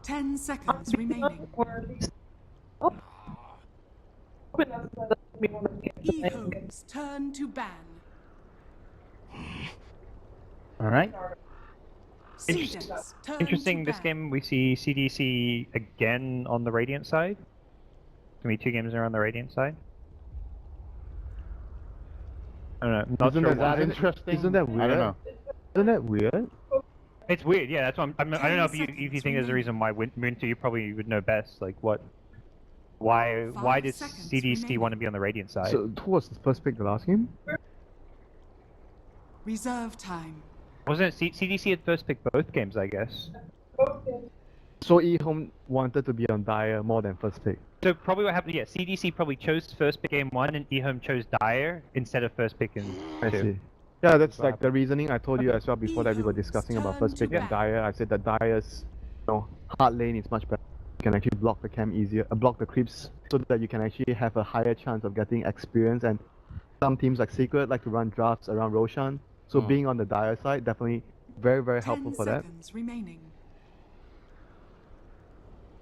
10 seconds remaining. EHOME's turn to ban. Alright. CDEC's turn Interesting, to this ban. game we see CDC again on the Radiant side. Can be 2 games are on the Radiant side. I don't know. Not Isn't sure that why. interesting? Isn't that weird? I don't know. Isn't that weird? It's weird, yeah. That's what I don't know if you 10 think there's a reason why Winter, you probably would know best. Like what? Why 5 does seconds CDC remaining. want to be on the Radiant side? So who was the first pick the last game? Reserve time. Wasn't it CDC had first pick both games? I guess. So EHOME wanted to be on Dire more than first pick. So probably what happened? Yeah, CDC probably chose first pick game 1, and EHOME chose Dire instead of first pick in 2. I see. Yeah, that's like the reasoning I told you as well before that we were discussing about first pick Turn and to Dire. I said that Dire's, hard lane is much better. You can actually block the camp easier, block the creeps, so that you can actually have a higher chance of getting experience. And some teams like Secret like to run drafts around Roshan, so being on the Dire side definitely very, very helpful 10 for that. seconds remaining.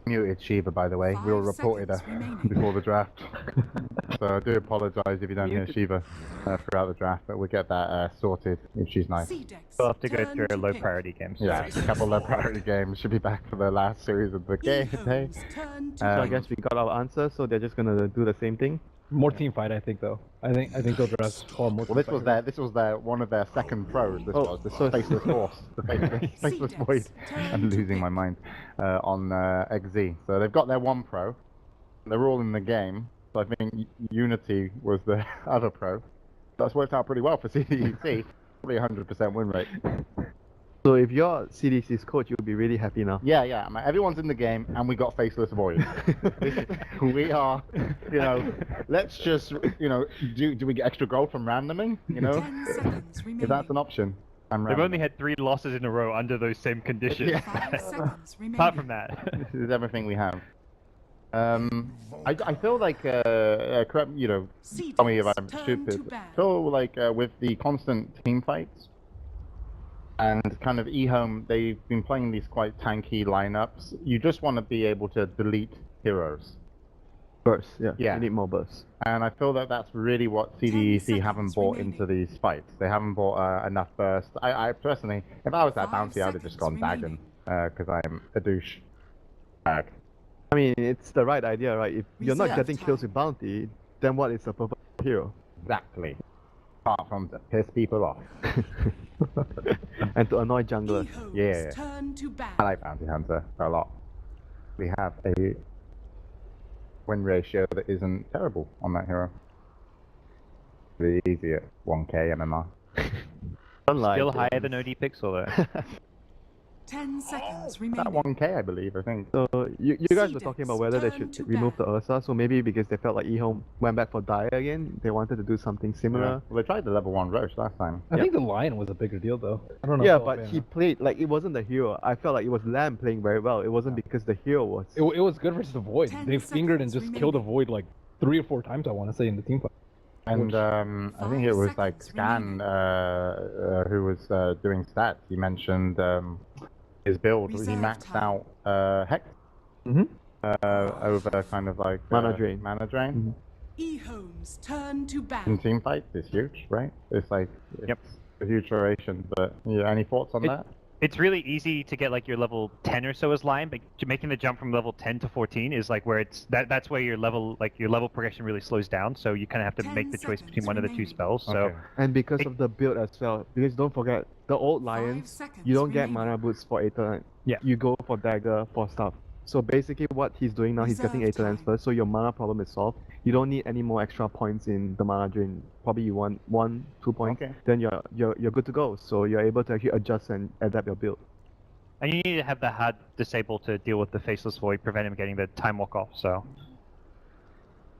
Muted Shiva, by the way. 5 We all reported her seconds remaining. before the draft. So I do apologise if you don't hear Shiva throughout the draft, but we'll get that sorted if she's nice. CDEC's We'll have to go turn through to low pick. priority games. Yeah, a couple of priority games. Should be back for the last series of the game. Hey. EHOME's turn to So I Um, guess we got our answer, so they're just gonna do the same thing. More team fight, I think, though. I think they'll draft far more. Well, this was their one of their second pros. This was the so- faceless horse, the faceless void. I'm losing my mind on XZ. So they've got their one pro. They're all in the game. So I think Unity was the other pro. That's worked out pretty well for CDEC. Probably 100% win rate. So if you're CDC's coach, you'll be really happy now. Yeah. I mean, everyone's in the game, and we got faceless void. We are, let's just, do we get extra gold from randoming? 10 seconds If remaining. that's an option. They've only had 3 losses in a row under those same conditions. Yeah. 5 seconds remaining. Apart from that. This is everything we have. I feel like, correct, tell me if I'm CDEC's stupid. turn to ban. I feel like with the constant team fights and kind of EHOME, they've been playing these quite tanky lineups. You just want to be able to delete heroes. Bursts, yeah. Yeah. You need more bursts. And I feel that that's really what CDEC seconds haven't brought remaining. into these fights. They haven't brought enough burst. I personally, if I was that 5 bounty, I would have just gone seconds Dagon, remaining. because I'm a douche bag. I mean, it's the right idea, right? If you're not Reserve getting kills time. with bounty, then what is the purpose of hero? Exactly. Apart from to piss people off. And to annoy junglers. EHOME's Yeah. turn to ban. I like Bounty Hunter a lot. We have a win ratio that isn't terrible on that hero. Pretty easy at 1k MMR. Don't lie, Still James. higher than OD Pixel though. 10 seconds That remaining. 1k, I believe, I think. So you guys were talking about whether they turn to should remove the ban. Ursa, so maybe because they felt like EHOME went back for Dire again, they wanted to do something similar. Well, they tried the level 1 Roche last time. I think the Lion was a bigger deal, though. I don't know. Yeah, if but I'll- he played, like, it wasn't the hero. I felt like it was Lamb playing very well. It wasn't because the hero was. It was good versus the Void. 10 They fingered and seconds just killed the remaining. Void like 3 or 4 times, I want to say, in the team fight. And I think it was like 5 Scan seconds who was doing stats. He mentioned his build. He Reserve maxed time. out Hex Mhm. over kind of like Mana drain. Mana drain. EHOME's turn to In ban. team fights, it's huge, right? It's like Yep. a huge duration. But yeah, any thoughts on that? It's really easy to get like your level 10 or so as Lion, but making the jump from level 10 to 14 is like where it's that's where your level progression really slows down. So you kind of have to 10 make the choice between seconds one of the 2 remaining. spells. So Okay. And because of the build as well, because don't forget, the old 5 Lions, seconds you don't get remaining. mana boots for Aether. Yeah. You go for Dagger for stuff. So basically what he's doing now, he's getting Reserve Aether Lens time. first, so your mana problem is solved. You don't need any more extra points in the mana drain. Probably you want 1, 2 points, Okay. then you're good to go. So you're able to actually adjust and adapt your build. and you need to have the HUD disabled to deal with the Faceless Void, prevent him getting the time walk off. So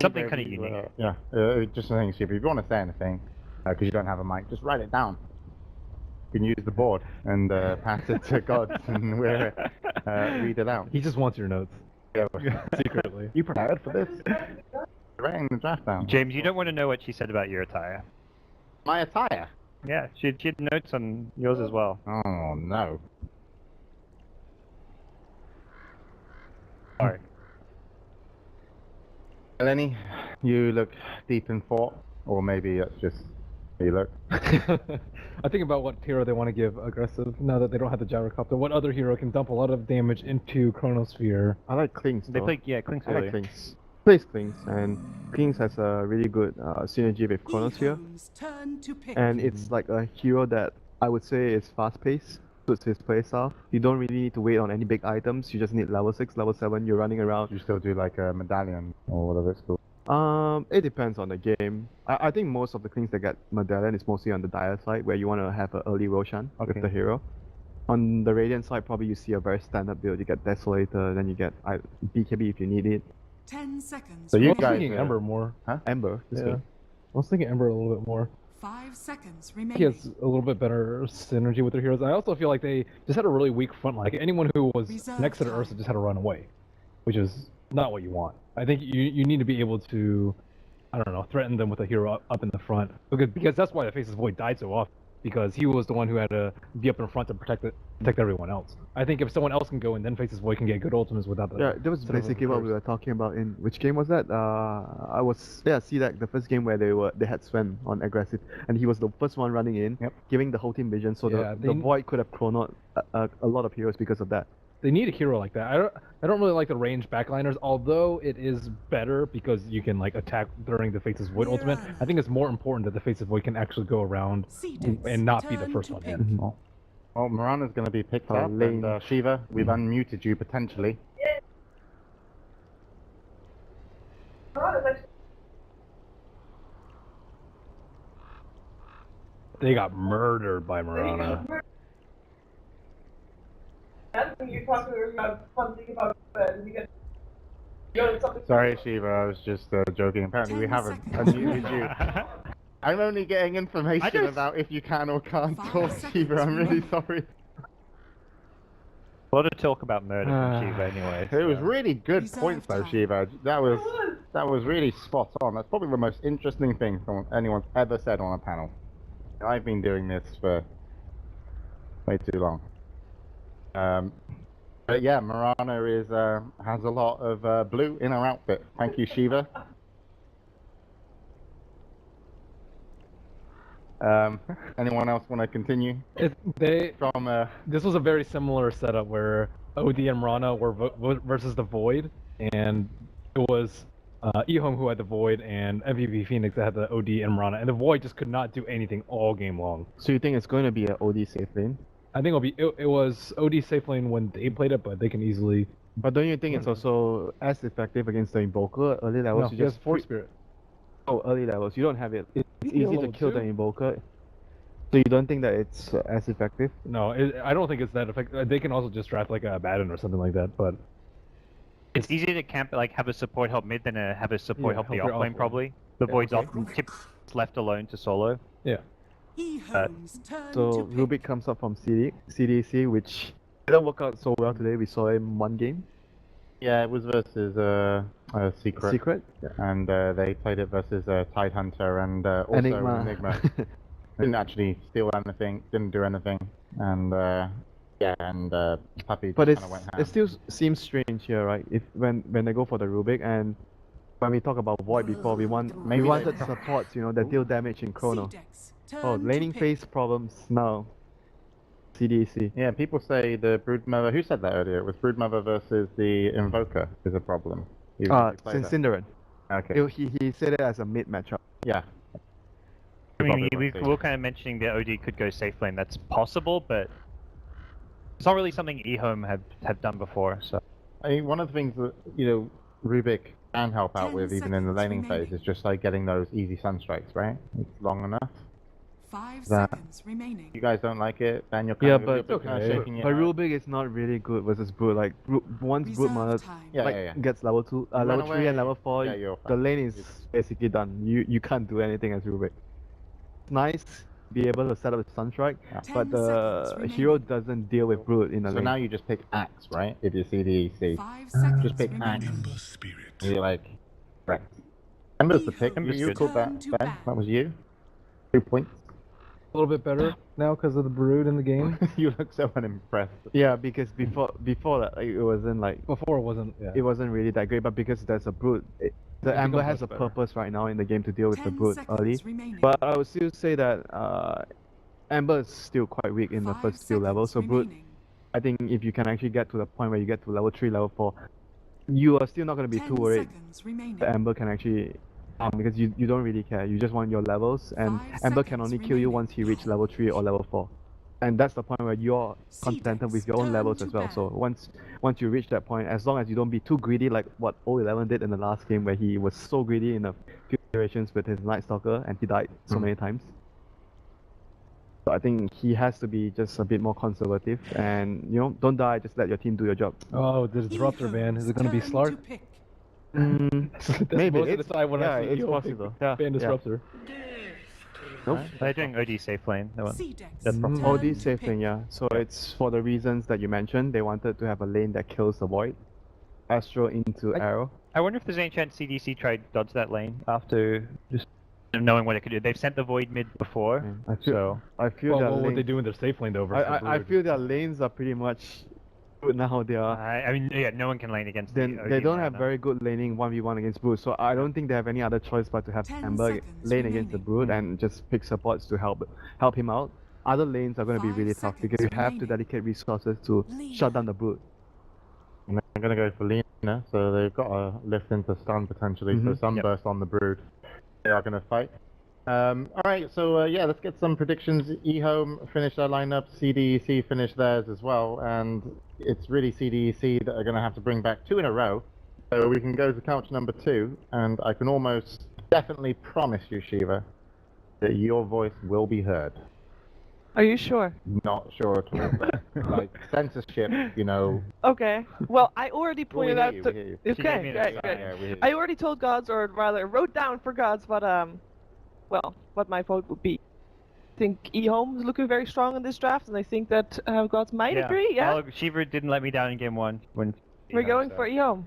something kind of unique. Yeah, just a thing, Steve. If you want to say anything, because you don't have a mic, just write it down. You can use the board and pass it to God and we'll read it out. He just wants your notes. Yeah, Secretly. you prepared for this? Writing the draft down. James, you don't want to know what she said about your attire. My attire? Yeah, she had notes on yours as well. Oh no. Alright. Lenny, you look deep in thought, or maybe it's just you look. I think about what hero they want to give aggressive now that they don't have the gyrocopter. What other hero can dump a lot of damage into Chronosphere? I like Klings They though. play, yeah, Clinks I like earlier. Klings. Plays Klings, and Klings has a really good synergy with Chronosphere. EHOME's turn to pick. And it's like a hero that I would say is fast-paced, suits his playstyle. You don't really need to wait on any big items. You just need level 6, level 7. You're running around. You still do like a medallion or whatever it's called. It depends on the game. I think most of the things that get medallion is mostly on the dire side, where you want to have an early Roshan Okay. with the hero. On the Radiant side, probably you see a very standard build. You get Desolator, then you get BKB if you need it. 10 seconds. So you I was guys thinking are- Ember more. Ember, this Yeah. game. I was thinking Ember a little bit more. 5 seconds He remaining. has a little bit better synergy with their heroes. I also feel like they just had a really weak front line. Like anyone who was Reserve next to the time. Ursa just had to run away, which is not what you want. I think you need to be able to, I don't know, threaten them with a hero up in the front, because that's why the Faceless Void died so often, because he was the one who had to be up in front to protect everyone else. I think if someone else can go in, then Faceless Void can get good ultimates without the. Yeah, that was sort of basically what we curse. were talking about in which game was that? CDEC, the first game where they had Sven on aggressive, and he was the first one running in, Yep. giving the whole team vision. So Yeah, the Void could have chronoed a lot of heroes because of that. They need a hero like that. I don't really like the range backliners, although it is better because you can like attack during the Faceless Void ultimate. I think it's more important that the Faceless Void can actually go around CDEC and not be the turn first to one pick. in. Well, Mirana's going to be picked Oh, up, lane. and Shiva, we've unmuted you potentially. They got murdered by Mirana. You talk to her about something about you get something. Sorry, Shiva, I was just joking. Apparently, we 10 haven't seconds. unmuted you. I'm only getting information about if you can or can't 5 talk, seconds Shiva. I'm really remaining. sorry. A lot of talk about murder from Shiva anyway. It was so. really good Reserve points though, time. Shiva. That was really spot on. That's probably the most interesting thing anyone's ever said on a panel. I've been doing this for way too long. But yeah, Mirana has a lot of blue in her outfit. Thank you, Shiva. Anyone else want to continue? This was a very similar setup where OD and Mirana were versus the Void, and it was EHOME who had the Void and MVP Phoenix that had the OD and Mirana, and the Void just could not do anything all game long. So you think it's going to be an OD safe lane? I think it was OD safe lane when they played it, but they can easily. But don't you think it's also as effective against the Invoker early levels? No, You he has just Force Spirit. Oh, early levels. You don't have it. It's He's easy to level kill the 2. Invoker. So you don't think that it's as effective? No, I don't think it's that effective. They can also just draft like a Abaddon or something like that, but It's easier to camp like have a support help mid than have a support Yeah, help the help your off lane off lane. probably. The Void's okay. often left alone to solo. yeah. EHOME's turn So to pick. Rubik comes up from CDEC, which didn't work out so well today. We saw him one game. Yeah, it was versus Secret. Secret. And they played it versus Tidehunter and also Enigma. Didn't actually steal anything, didn't do anything, and Puppy But just kind of went ham. it still seems strange here, right? If when they go for the Rubik, and when we talk about Void before, we Maybe they- wanted supports, that deal damage in Chrono. CDEC turn Oh, to laning pick. phase problems now. CDEC. Yeah, people say the Broodmother. Who said that earlier? It was Broodmother versus the Invoker is a problem. even if you play that. Cinderin. Okay. He said it as a mid matchup. Yeah. I mean, Probably we won't see. were kind of mentioning that OD could go safe lane. That's possible, but it's not really something EHOME have done before. So I mean, one of the things that Rubik can help out 10 with, even in the seconds laning remaining. phase, is just like getting those easy sunstrikes, right? It's long enough. 5 That- seconds remaining. You guys don't like it, then you're Yeah, kind but of, you're kinda okay. shaking your But head. Rubik is not really good versus Brood. Like once Brood Reserve Mother time. Yeah. gets level 2, Run level 3 and away. level 4, Yeah, you're the fine. lane is basically done. You can't do anything as Rubik. It's nice to be able to set up a Sunstrike, Yeah. 10 but the seconds hero remaining. doesn't deal with Brood in the So lane. now you just pick Axe, right? If you're CDEC. 5 seconds Just pick remaining. Axe. You're like, right. Ember's the pick. Ember's You good. called that, Turn to Ben? ban. That was you? 2 points. A little bit better now because of the brood in the game. You look so unimpressed. Yeah, because before that, like, it wasn't like Before it wasn't. Yeah. it wasn't really that great, but because there's a brood, the It Amber becomes has a much better. purpose right now in the game to deal with the 10 brood seconds early. remaining. But I would still say that Amber is still quite weak in the 5 first few levels. So seconds brood, remaining. I think if you can actually get to the point where you get to level 3, level 4, you are still not going to be 10 too worried seconds remaining. that Amber can actually because you don't really care. You just want your levels, and 5 Amber can seconds only kill you remaining. once you reach level 3 or level 4. And that's the point where you're contented with your own turn levels to as well. So ban. once you reach that point, as long as you don't be too greedy like what 011 did in the last game, where he was so greedy in a few iterations with his Night Stalker and he died so many times. So I think he has to be just a bit more conservative and don't die, just let your team do your job. Oh, the disruptor ban. Is it going to be Turn Slark? to pick. That's Maybe most of the time when yeah, I see it's EHOME possible. Yeah, ban yeah. disruptor. Nope. They're doing OD safe lane. That one. CDEC. That's proper. Turn OD to safe pick. thing, yeah. So it's for the reasons that you mentioned. They wanted to have a lane that kills the void. Astro into arrow. I wonder if there's any chance CDC tried dodge that lane after just knowing what it could do. They've sent the void mid before, I feel so I feel Well, their what would lane- they do in their safe lane though versus I brood? feel their lanes are pretty much good now. They are. I mean, yeah, no one can lane against. Then the they OD don't right have now. very good laning 1v1 against Brood, so I don't think they have any other choice but to have 10 Amber seconds lane against the remaining. Brood and just pick supports to help him out. Other lanes are going to be 5 really tough because seconds you have to remaining. dedicate resources to shut down the Brood. And they're going to go for Lena, so they've got a lift into stun potentially, so Mhm. Sunburst on the Brood. They are going to fight. Alright, so yeah, let's get some predictions. EHOME finished their lineup, CDEC finished theirs as well, and it's really CDEC that are going to have to bring back 2 in a row. So we can go to couch number 2, and I can almost definitely promise you, Shiva, that your voice will be heard. Are you sure? Not sure at all. Like, censorship, Okay. Well, I already Well, we pointed hear out. you, to- we hear you. She gave me Okay, an great, aside, great. Yeah, we hear you. I already told gods, or rather wrote down for gods, what well, what my vote would be. I think EHOME is looking very strong in this draft, and I think that gods might agree. Yeah, Well, Shiva didn't let me down in game 1 when. we're going for EHOME.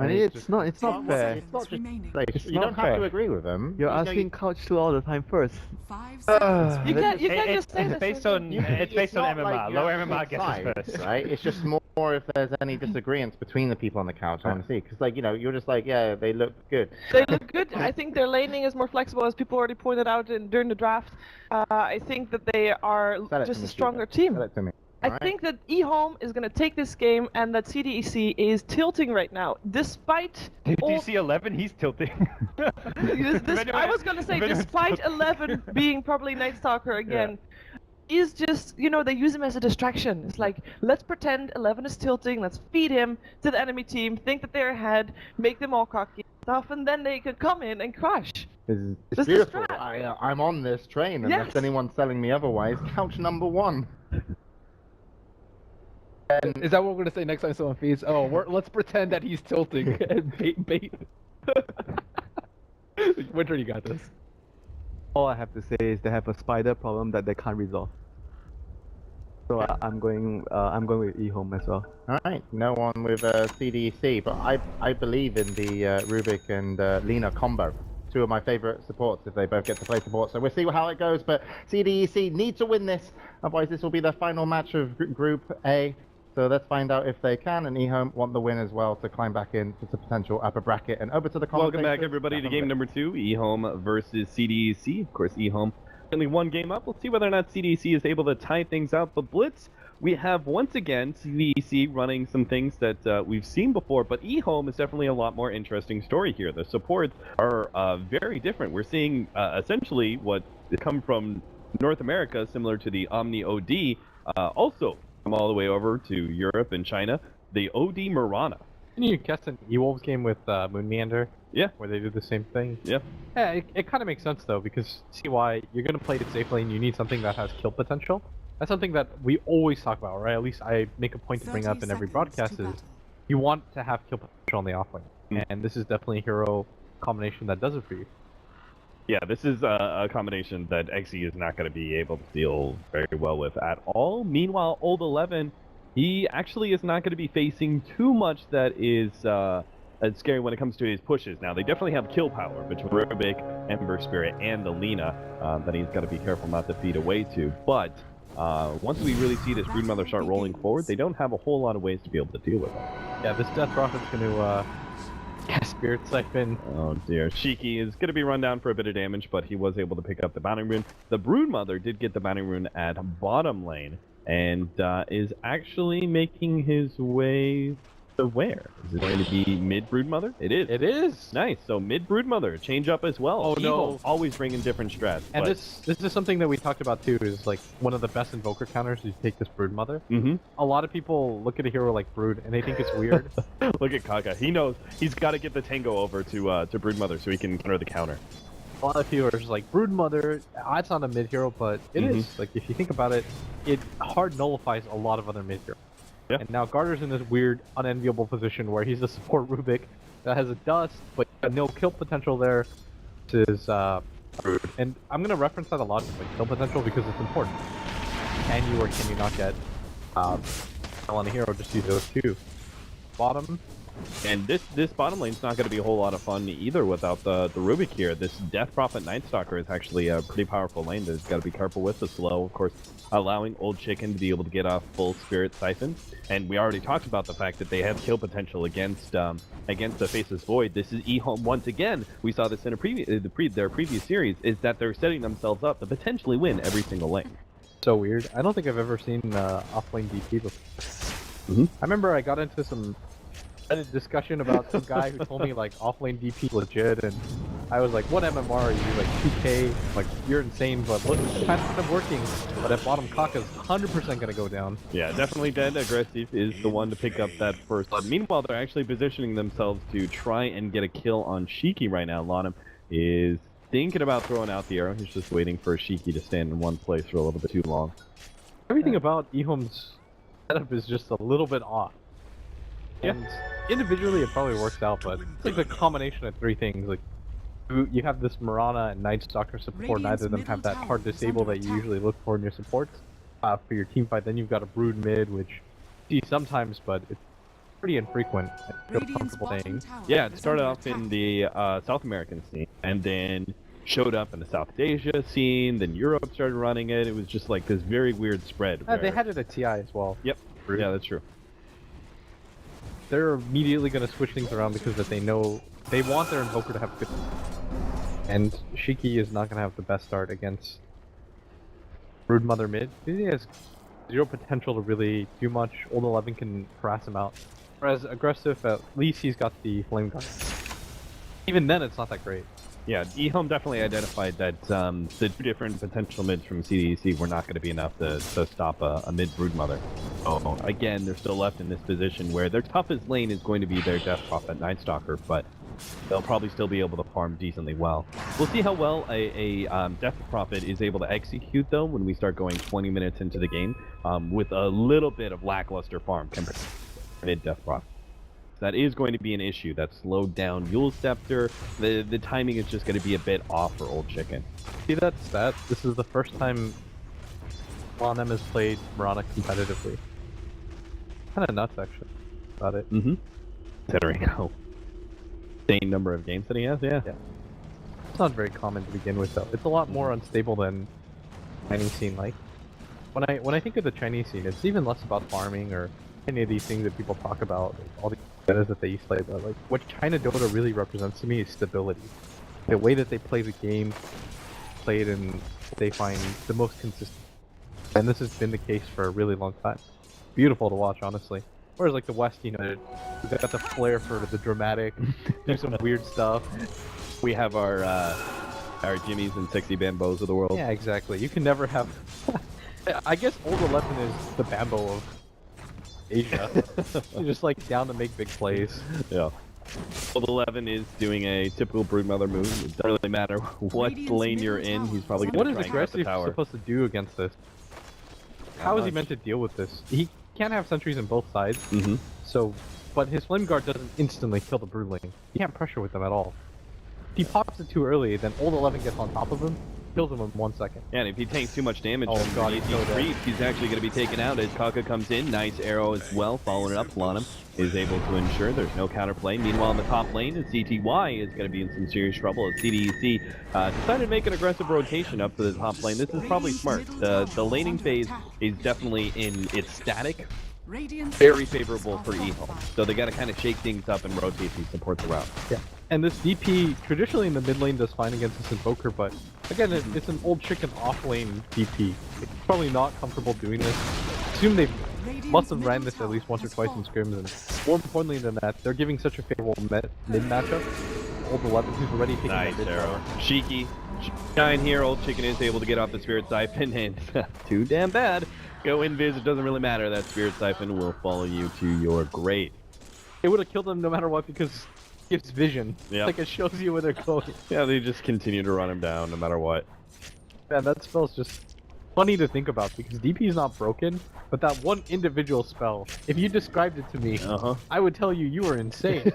And it's not 10 fair. seconds not just remaining. Like, It's you not don't have fair. to agree with them. You're You know, asking couch 2 all the time first. 5 seconds You remaining. can't just say It's this. based on it's based on not MMR. like you Lower have to MMR take gets us sides, first. right? It's just more if there's any disagreements between the people on the couch, honestly. Because, like, you're just like, yeah, they look good. They look good. I think their laning is more flexible, as people already pointed out during the draft. I think that they are Sell it just to a me, stronger Shiva. team. Sell it to me. I alright? think that EHOME is going to take this game, and that CDEC is tilting right now, despite all. DC 11, he's tilting. I was going to say, despite 11 being probably Night Stalker again, is just, they use him as a distraction. It's like, let's pretend 11 is tilting, let's feed him to the enemy team, think that they're ahead, make them all cocky and stuff, and then they could come in and crush. It's This is beautiful. strat. I'm on this train, unless Yes. anyone's telling me otherwise. Couch number 1. Is that what we're gonna say next time someone feeds? Oh, let's pretend that he's tilting and bait. Winter, you got this. All I have to say is they have a spider problem that they can't resolve. So I'm going with eHome as well. Alright, no one with CDC, but I believe in the Rubik and Lena combo. 2 of my favorite supports if they both get to play support. So we'll see how it goes, but CDEC need to win this, otherwise this will be their final match of Group A. So let's find out if they can, and EHOME want the win as well to climb back into the potential upper bracket. And over to the Welcome back, commentators. everybody, to game number 2, EHOME versus CDEC. Of course, EHOME only 1 game up. We'll see whether or not CDEC is able to tie things out. But Blitz, we have once again CDEC running some things that we've seen before, but EHOME is definitely a lot more interesting story here. The supports are very different. We're seeing essentially what come from North America, similar to the Omni OD, also come all the way over to Europe and China, the OD Mirana. Didn't you cast an E-Wolves game with Moon Meander? Yeah. Where they do the same thing? Yeah. Yeah, it kind of makes sense though, because see why you're going to play the safe lane, you need something that has kill potential. That's something that we always talk about, right? At least I make a point to bring up in every broadcast is you want to have kill potential on the offlane. And this is definitely a hero combination that does it for you. Yeah, this is a combination that XE is not going to be able to deal very well with at all. Meanwhile, Old 11, he actually is not going to be facing too much that is scary when it comes to his pushes. Now, they definitely have kill power between Rubik, Ember Spirit, and Alina that he's got to be careful not to feed away to. But once we really see this Broodmother start rolling forward, they don't have a whole lot of ways to be able to deal with it. Yeah, this Death Prophet's going to cast Spirit Siphon. Oh dear. Shiki is going to be run down for a bit of damage, but he was able to pick up the Bounding Rune. The Broodmother did get the Bounding Rune at bottom lane, and is actually making his way to where? Is it going to be mid Broodmother? It is. It is! Nice. So mid Broodmother, change up as well. Oh, no. Always bringing different strats. And but... this is something that we talked about too, is like one of the best Invoker counters is you take this Broodmother. Mm-hmm. A lot of people look at a hero like Brood and they think it's weird. Look at Kaka. He knows he's got to get the Tango over to Broodmother so he can counter the counter. A lot of people are just like, Broodmother, it's not a mid hero, but it is. Like, if you think about it, it hard nullifies a lot of other mid heroes. Yeah. And now Garter's in this weird, unenviable position where he's a support Rubik that has a dust, but no kill potential there. This is Brood. And I'm going to reference that a lot, like kill potential, because it's important. Can you or can you not get on a hero? Just use those two. Bottom. And this bottom lane's not going to be a whole lot of fun either without the Rubik here. This Death Prophet Night Stalker is actually a pretty powerful lane that he's got to be careful with. The slow, of course, allowing Old Chicken to be able to get off full Spirit Siphon. And we already talked about the fact that they have kill potential against the Faceless Void. This is EHOME once again. We saw this in their previous series, is that they're setting themselves up to potentially win every single lane. So weird. I don't think I've ever seen offlane DP before. I remember I got into some discussion about some guy who told me like offlane DP legit, and I was like, what MMR are you, like 2k? Like, you're insane, but look, it's kind of working. But at bottom, Kaka's 100% gonna go down. Yeah, definitely dead. Aggressive is the one to pick up that first blood. Meanwhile, they're actually positioning themselves to try and get a kill on Shiki right now. Lanham is thinking about throwing out the arrow. He's just waiting for Shiki to stand in one place for a little bit too long. Everything about EHOME's setup is just a little bit off. Yeah. And individually it probably works out, but it's like the combination of three things. Like, you have this Mirana and Night Stalker support, neither of them have that hard disable that you usually look for in your supports for your team fight. Then you've got a Brood mid, which you see sometimes, but it's pretty infrequent. I feel comfortable saying. Yeah, it started off in the South American scene, and then showed up in the South Asia scene, then Europe started running it. It was just like this very weird spread. They had it at TI as well. Yep. Brood. Yeah, that's true. They're immediately going to switch things around because that they know they want their Invoker to have good. And Shiki is not going to have the best start against Broodmother mid. He has zero potential to really do much. Old 11 can harass him out. Whereas aggressive, at least he's got the Flame Gun. Even then, it's not that great. Yeah, EHOME definitely identified that the two different potential mids from CDEC were not going to be enough to stop a mid Broodmother. Oh, again, they're still left in this position where their toughest lane is going to be their Death Prophet Night Stalker, but they'll probably still be able to farm decently well. We'll see how well a Death Prophet is able to execute, though, when we start going 20 minutes into the game, with a little bit of lackluster farm compared to mid Death Prophet. That is going to be an issue. That slowed down Yule Scepter. The timing is just going to be a bit off for Old Chicken. See that stat? This is the first time Lanham has played Mirana competitively. Kind of nuts, actually, about it. Considering how insane number of games that he has, yeah. It's not very common to begin with, though. It's a lot more unstable than Chinese scene. Like, when I think of the Chinese scene, it's even less about farming or any of these things that people talk about, all the metas that they used to play. But like, what China Dota really represents to me is stability. The way that they play the game, played and they find the most consistent. And this has been the case for a really long time. Beautiful to watch, honestly. Whereas like the West, you know, we got the flair for the dramatic, do some weird stuff. We have our Jimmys and sexy Bambos of the world. Yeah, exactly. You can never have. I guess Old 11 is the Bambo of Asia. You're just like down to make big plays. Yeah. Old 11 is doing a typical Broodmother move. It doesn't really matter what lane you're in. He's probably going to try and grab the tower. What is aggressive supposed to do against this? How is he meant to deal with this? He can't have sentries on both sides. So, but his Flame Guard doesn't instantly kill the Broodling. He can't pressure with them at all. If he pops it too early, then Old 11 gets on top of him, kills him in 1 second. Yeah, and if he takes too much damage, Oh, God, he's he's so dead. he's actually going to be taken out as Kaka comes in. Nice arrow as well, following it up. Planum is able to ensure there's no counterplay. Meanwhile, in the top lane, CTY is going to be in some serious trouble as CDEC decided to make an aggressive rotation up to the top lane. This is probably smart. The laning phase is definitely in its static. Very favorable for EHOME. So they got to kind of shake things up and rotate these supports around. Yeah. And this DP, traditionally in the mid lane, does fine against this Invoker, but again, it's an old chicken off lane DP. It's probably not comfortable doing this. Assume they must have ran this at least once or twice in scrims, and more importantly than that, they're giving such a favorable mid matchup. Old 11, who's already taking Nice that mid arrow. tower. Shiki. Shine here. Old Chicken is able to get off the Spirit Siphon, and too damn bad. Go invis, it doesn't really matter. That Spirit Siphon will follow you to your grave. It would have killed them no matter what because it gives vision. Yep. Like it shows you where they're going. Yeah, they just continue to run him down no matter what. Man, that spell's just funny to think about because DP is not broken, but that one individual spell, if you described it to me, I would tell you you were insane.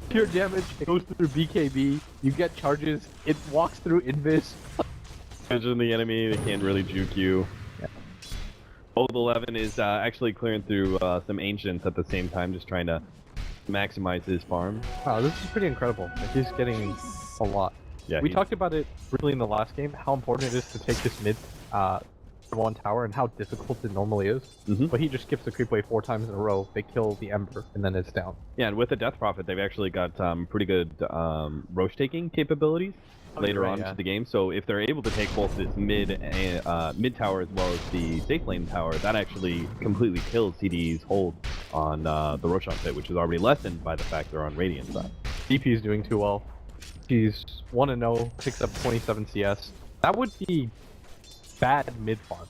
Pure damage, it goes through BKB, you get charges, it walks through invis. Imagine the enemy, they can't really juke you. Old 11 is actually clearing through some Ancients at the same time, just trying to maximize his farm. Wow, this is pretty incredible. Like, he's getting a lot. Yeah, we talked about it really in the last game, how important it is to take this mid one tower and how difficult it normally is. But he just skips the creep wave 4 times in a row, they kill the Ember, and then it's down. Yeah, and with the Death Prophet, they've actually got pretty good Roche taking capabilities later on into the game. So if they're able to take both this mid tower as well as the safe lane tower, that actually completely kills CD's hold on the Roshan pit, which is already lessened by the fact they're on Radiant side. DP is doing too well. He's 1-0, picks up 27 CS. That would be bad mid farm.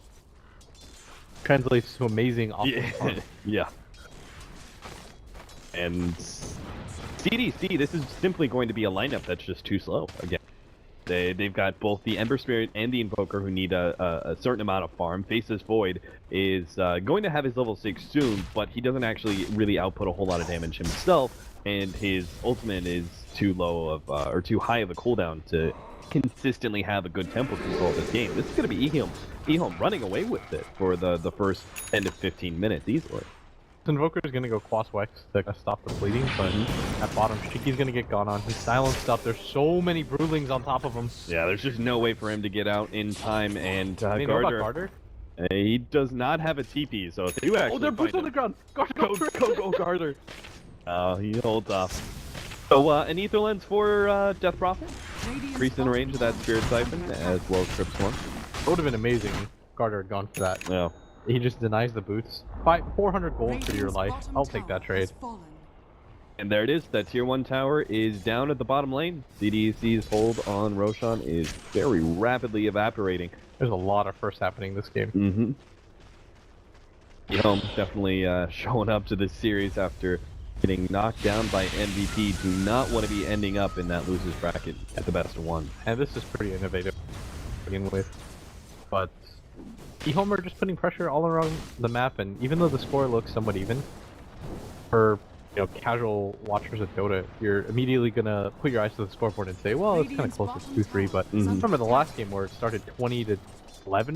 Translates to amazing offense farm. Yeah. And CDC, this is simply going to be a lineup that's just too slow again. They've got both the Ember Spirit and the Invoker who need a certain amount of farm. Faceless Void is going to have his level 6 soon, but he doesn't actually really output a whole lot of damage himself, and his ultimate is too low of or too high of a cooldown to consistently have a good tempo control of this game. This is going to be EHOME running away with it for the first 10 to 15 minutes easily. Invoker is going to go Quas Wex to stop the bleeding, but at bottom, Shiki's going to get gone on. He's silenced up. There's so many Broodlings on top of him. Yeah, there's just no way for him to get out in time, and Garder? He does not have a TP, so if you actually they're boots on the ground! Garder, go, Garder! He holds off. So, an Ether Lens for Death Prophet. Increase in range of that Spirit Siphon, as well as Crypt Swarm. It would have been amazing if Garder had gone for that. Yeah. He just denies the boots. 400 gold for your life. I'll take that trade. And there it is. That tier 1 tower is down at the bottom lane. CDEC's hold on Roshan is very rapidly evaporating. There's a lot of firsts happening this game. EHOME definitely showing up to this series after getting knocked down by MVP. Do not want to be ending up in that losers bracket at the best of 1. And this is pretty innovative to begin with. But EHOME are just putting pressure all around the map, and even though the score looks somewhat even, for casual watchers of Dota, you're immediately gonna put your eyes to the scoreboard and say, well, it's kind of close, it's 2-3, but remember the last game where it started 20-11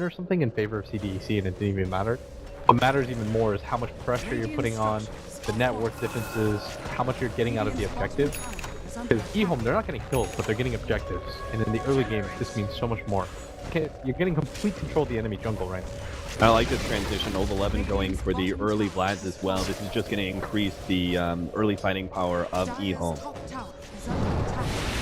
or something in favor of CDEC and it didn't even matter? What matters even more is how much pressure you're putting on, the net worth differences, how much you're getting out of the objectives. Because EHOME, they're not getting kills, but they're getting objectives, and in the early game, this means so much more. You're getting complete control of the enemy jungle right now. I like this transition. Old 11 going for the early Vlads as well. This is just going to increase the early fighting power of EHOME.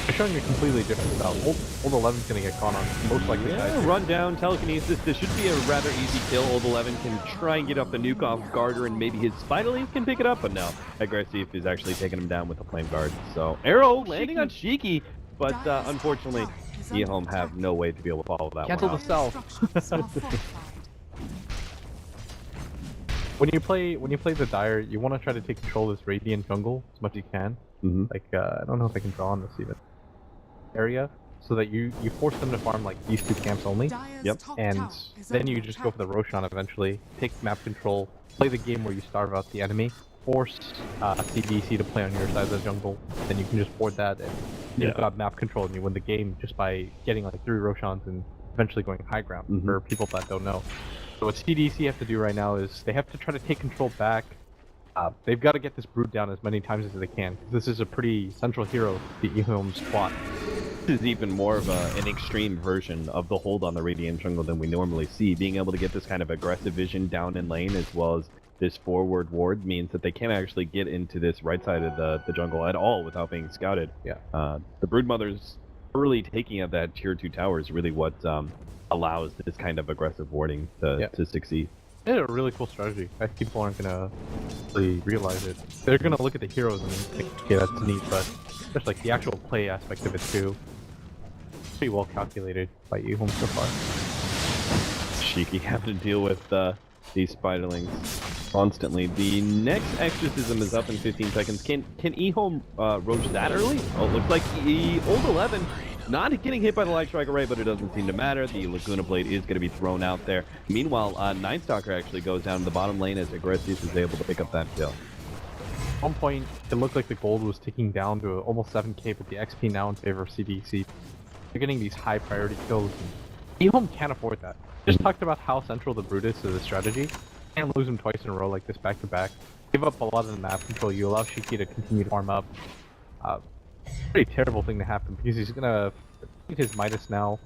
They're showing a completely different style. Old 11's going to get caught on, most likely. Run down, telekinesis. This should be a rather easy kill. Old 11 can try and get up the nuke off Garder, and maybe his Spider Leaf can pick it up, but no. Aggressive is actually taking him down with the Flame Guard. So, arrow landing on Shiki, but unfortunately, EHOME have no way to be able to follow that Cancel one the cell. When you play the Dire, you want to try to take control of this Radiant jungle as much as you can. Like, I don't know if I can draw on this even. Area, so that you force them to farm like these 2 camps only. And then you just go for the Roshan eventually, take map control, play the game where you starve out the enemy, force CDC to play on your side of the jungle, then you can just board that and You've got map control and you win the game just by getting like 3 Roshans and eventually going high ground for people that don't know. So what CDEC have to do right now is they have to try to take control back. They've got to get this Brood down as many times as they can, because this is a pretty central hero, the EHOME's plot. This is even more of an extreme version of the hold on the Radiant jungle than we normally see. Being able to get this kind of aggressive vision down in lane as well as this forward ward means that they can't actually get into this right side of the jungle at all without being scouted. Yeah. The Broodmother's early taking of that tier 2 tower is really what allows this kind of aggressive warding to succeed. It's a really cool strategy. I think people aren't gonna really realize it. They're gonna look at the heroes and think, okay, that's neat, but there's like the actual play aspect of it too. Pretty well calculated by EHOME so far. Shiki having to deal with these spiderlings constantly. The next exorcism is up in 15 seconds. Can EHOME roach that early? Oh, it looks like old 11 not getting hit by the Light Strike Array, but it doesn't seem to matter. The Laguna Blade is going to be thrown out there. Meanwhile, Nightstalker actually goes down to the bottom lane as Aggressive is able to pick up that kill. At one point, it looked like the gold was ticking down to almost 7k, but the XP now in favor of CDEC. They're getting these high priority kills. EHOME can't afford that. Just talked about how central the Brood is to the strategy. Can't lose him twice in a row like this back to back. Give up a lot of the map control. You allow Shiki to continue to farm up. Pretty terrible thing to happen because he's gonna get his Midas now.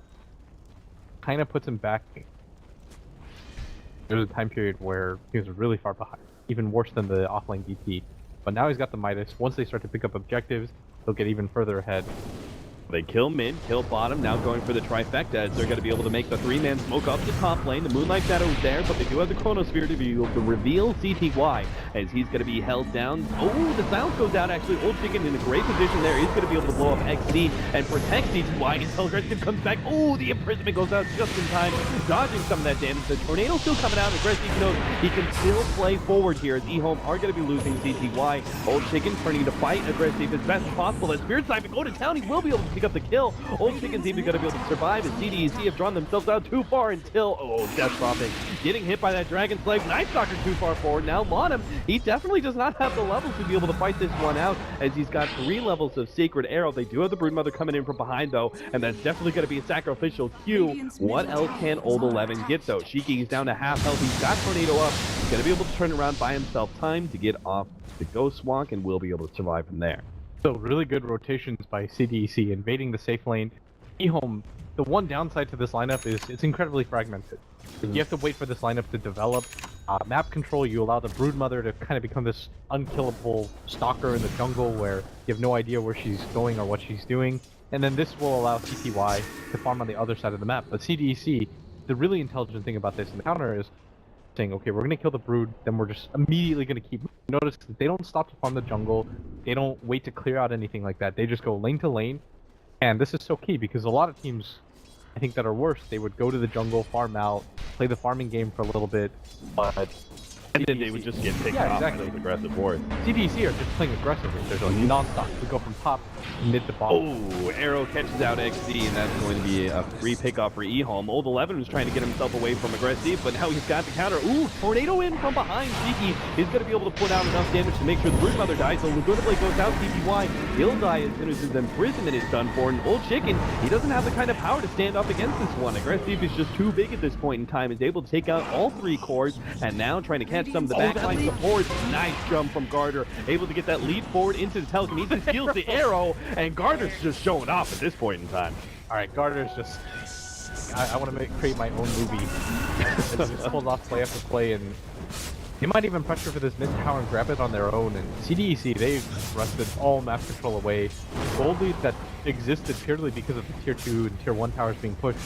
Kind of puts him back. There's a time period where he was really far behind, even worse than the offlane DP. But now he's got the Midas. Once they start to pick up objectives, they'll get even further ahead. They kill mid, kill bottom, now going for the trifecta as they're going to be able to make the 3-man smoke up the top lane. The Moonlight Shadow is there, but they do have the Chronosphere to be able to reveal CTY as he's going to be held down. Oh, the silence goes down actually. Old Chicken in a great position there. He's going to be able to blow up XD and protect CTY until Aggressive comes back. Oh, the imprisonment goes out just in time, dodging some of that damage. The Tornado still coming out. Aggressive knows he can still play forward here as EHOME are going to be losing CTY. Old Chicken turning to fight Aggressive as best as possible. That Spirit Snipe go to town. He will be able to pick up the kill. Old Chicken's even going to be able to survive as CDEC have drawn themselves out too far until, Death Dropping. Getting hit by that Dragon Slave. Nightstalker too far forward. Now Lonham, he definitely does not have the levels to be able to fight this one out as he's got 3 levels of Sacred Arrow. They do have the Broodmother coming in from behind though, and that's definitely going to be a sacrificial Q. What else can Old 11 get though? Shiki's down to half health. He's got Tornado up. He's going to be able to turn around by himself. Time to get off the Ghost Walk and will be able to survive from there. So really good rotations by CDEC invading the safe lane. EHOME, the one downside to this lineup is it's incredibly fragmented. You have to wait for this lineup to develop. Map control, you allow the Broodmother to kind of become this unkillable stalker in the jungle where you have no idea where she's going or what she's doing. And then this will allow CTY to farm on the other side of the map. But CDEC, the really intelligent thing about this in the counter is saying, okay, we're going to kill the Brood, then we're just immediately going to keep... Notice that they don't stop to farm the jungle, they don't wait to clear out anything like that, they just go lane to lane. And this is so key because a lot of teams, I think, that are worse, they would go to the jungle, farm out, play the farming game for a little bit, but... And then they would just get picked off by those aggressive wards. CDEC are just playing aggressively. There's like non-stop. We go from top, mid to bottom. Oh, Arrow catches out XD, and that's going to be a free pickoff for EHOME. Old 11 was trying to get himself away from Aggressive, but now he's got the counter. Ooh, Tornado in from behind. Shiki is going to be able to put out enough damage to make sure the Broodmother dies. So Laguna Blade goes out. CTY, he'll die as soon as his imprisonment is done for. And Old Chicken, he doesn't have the kind of power to stand up against this one. Aggressive is just too big at this point in time. He's able to take out all 3 cores, and now trying to catch some of the backline support. Nice jump from Garter, able to get that lead forward into the telekinesis, steals the arrow, and Garter's just showing off at this point in time. Alright, Garter's just... I want to create my own movie. Just pulls off play after play, and they might even pressure for this mid tower and grab it on their own. And CDEC, they've wrested all map control away. Gold lead that existed purely because of the tier 2 and tier 1 towers being pushed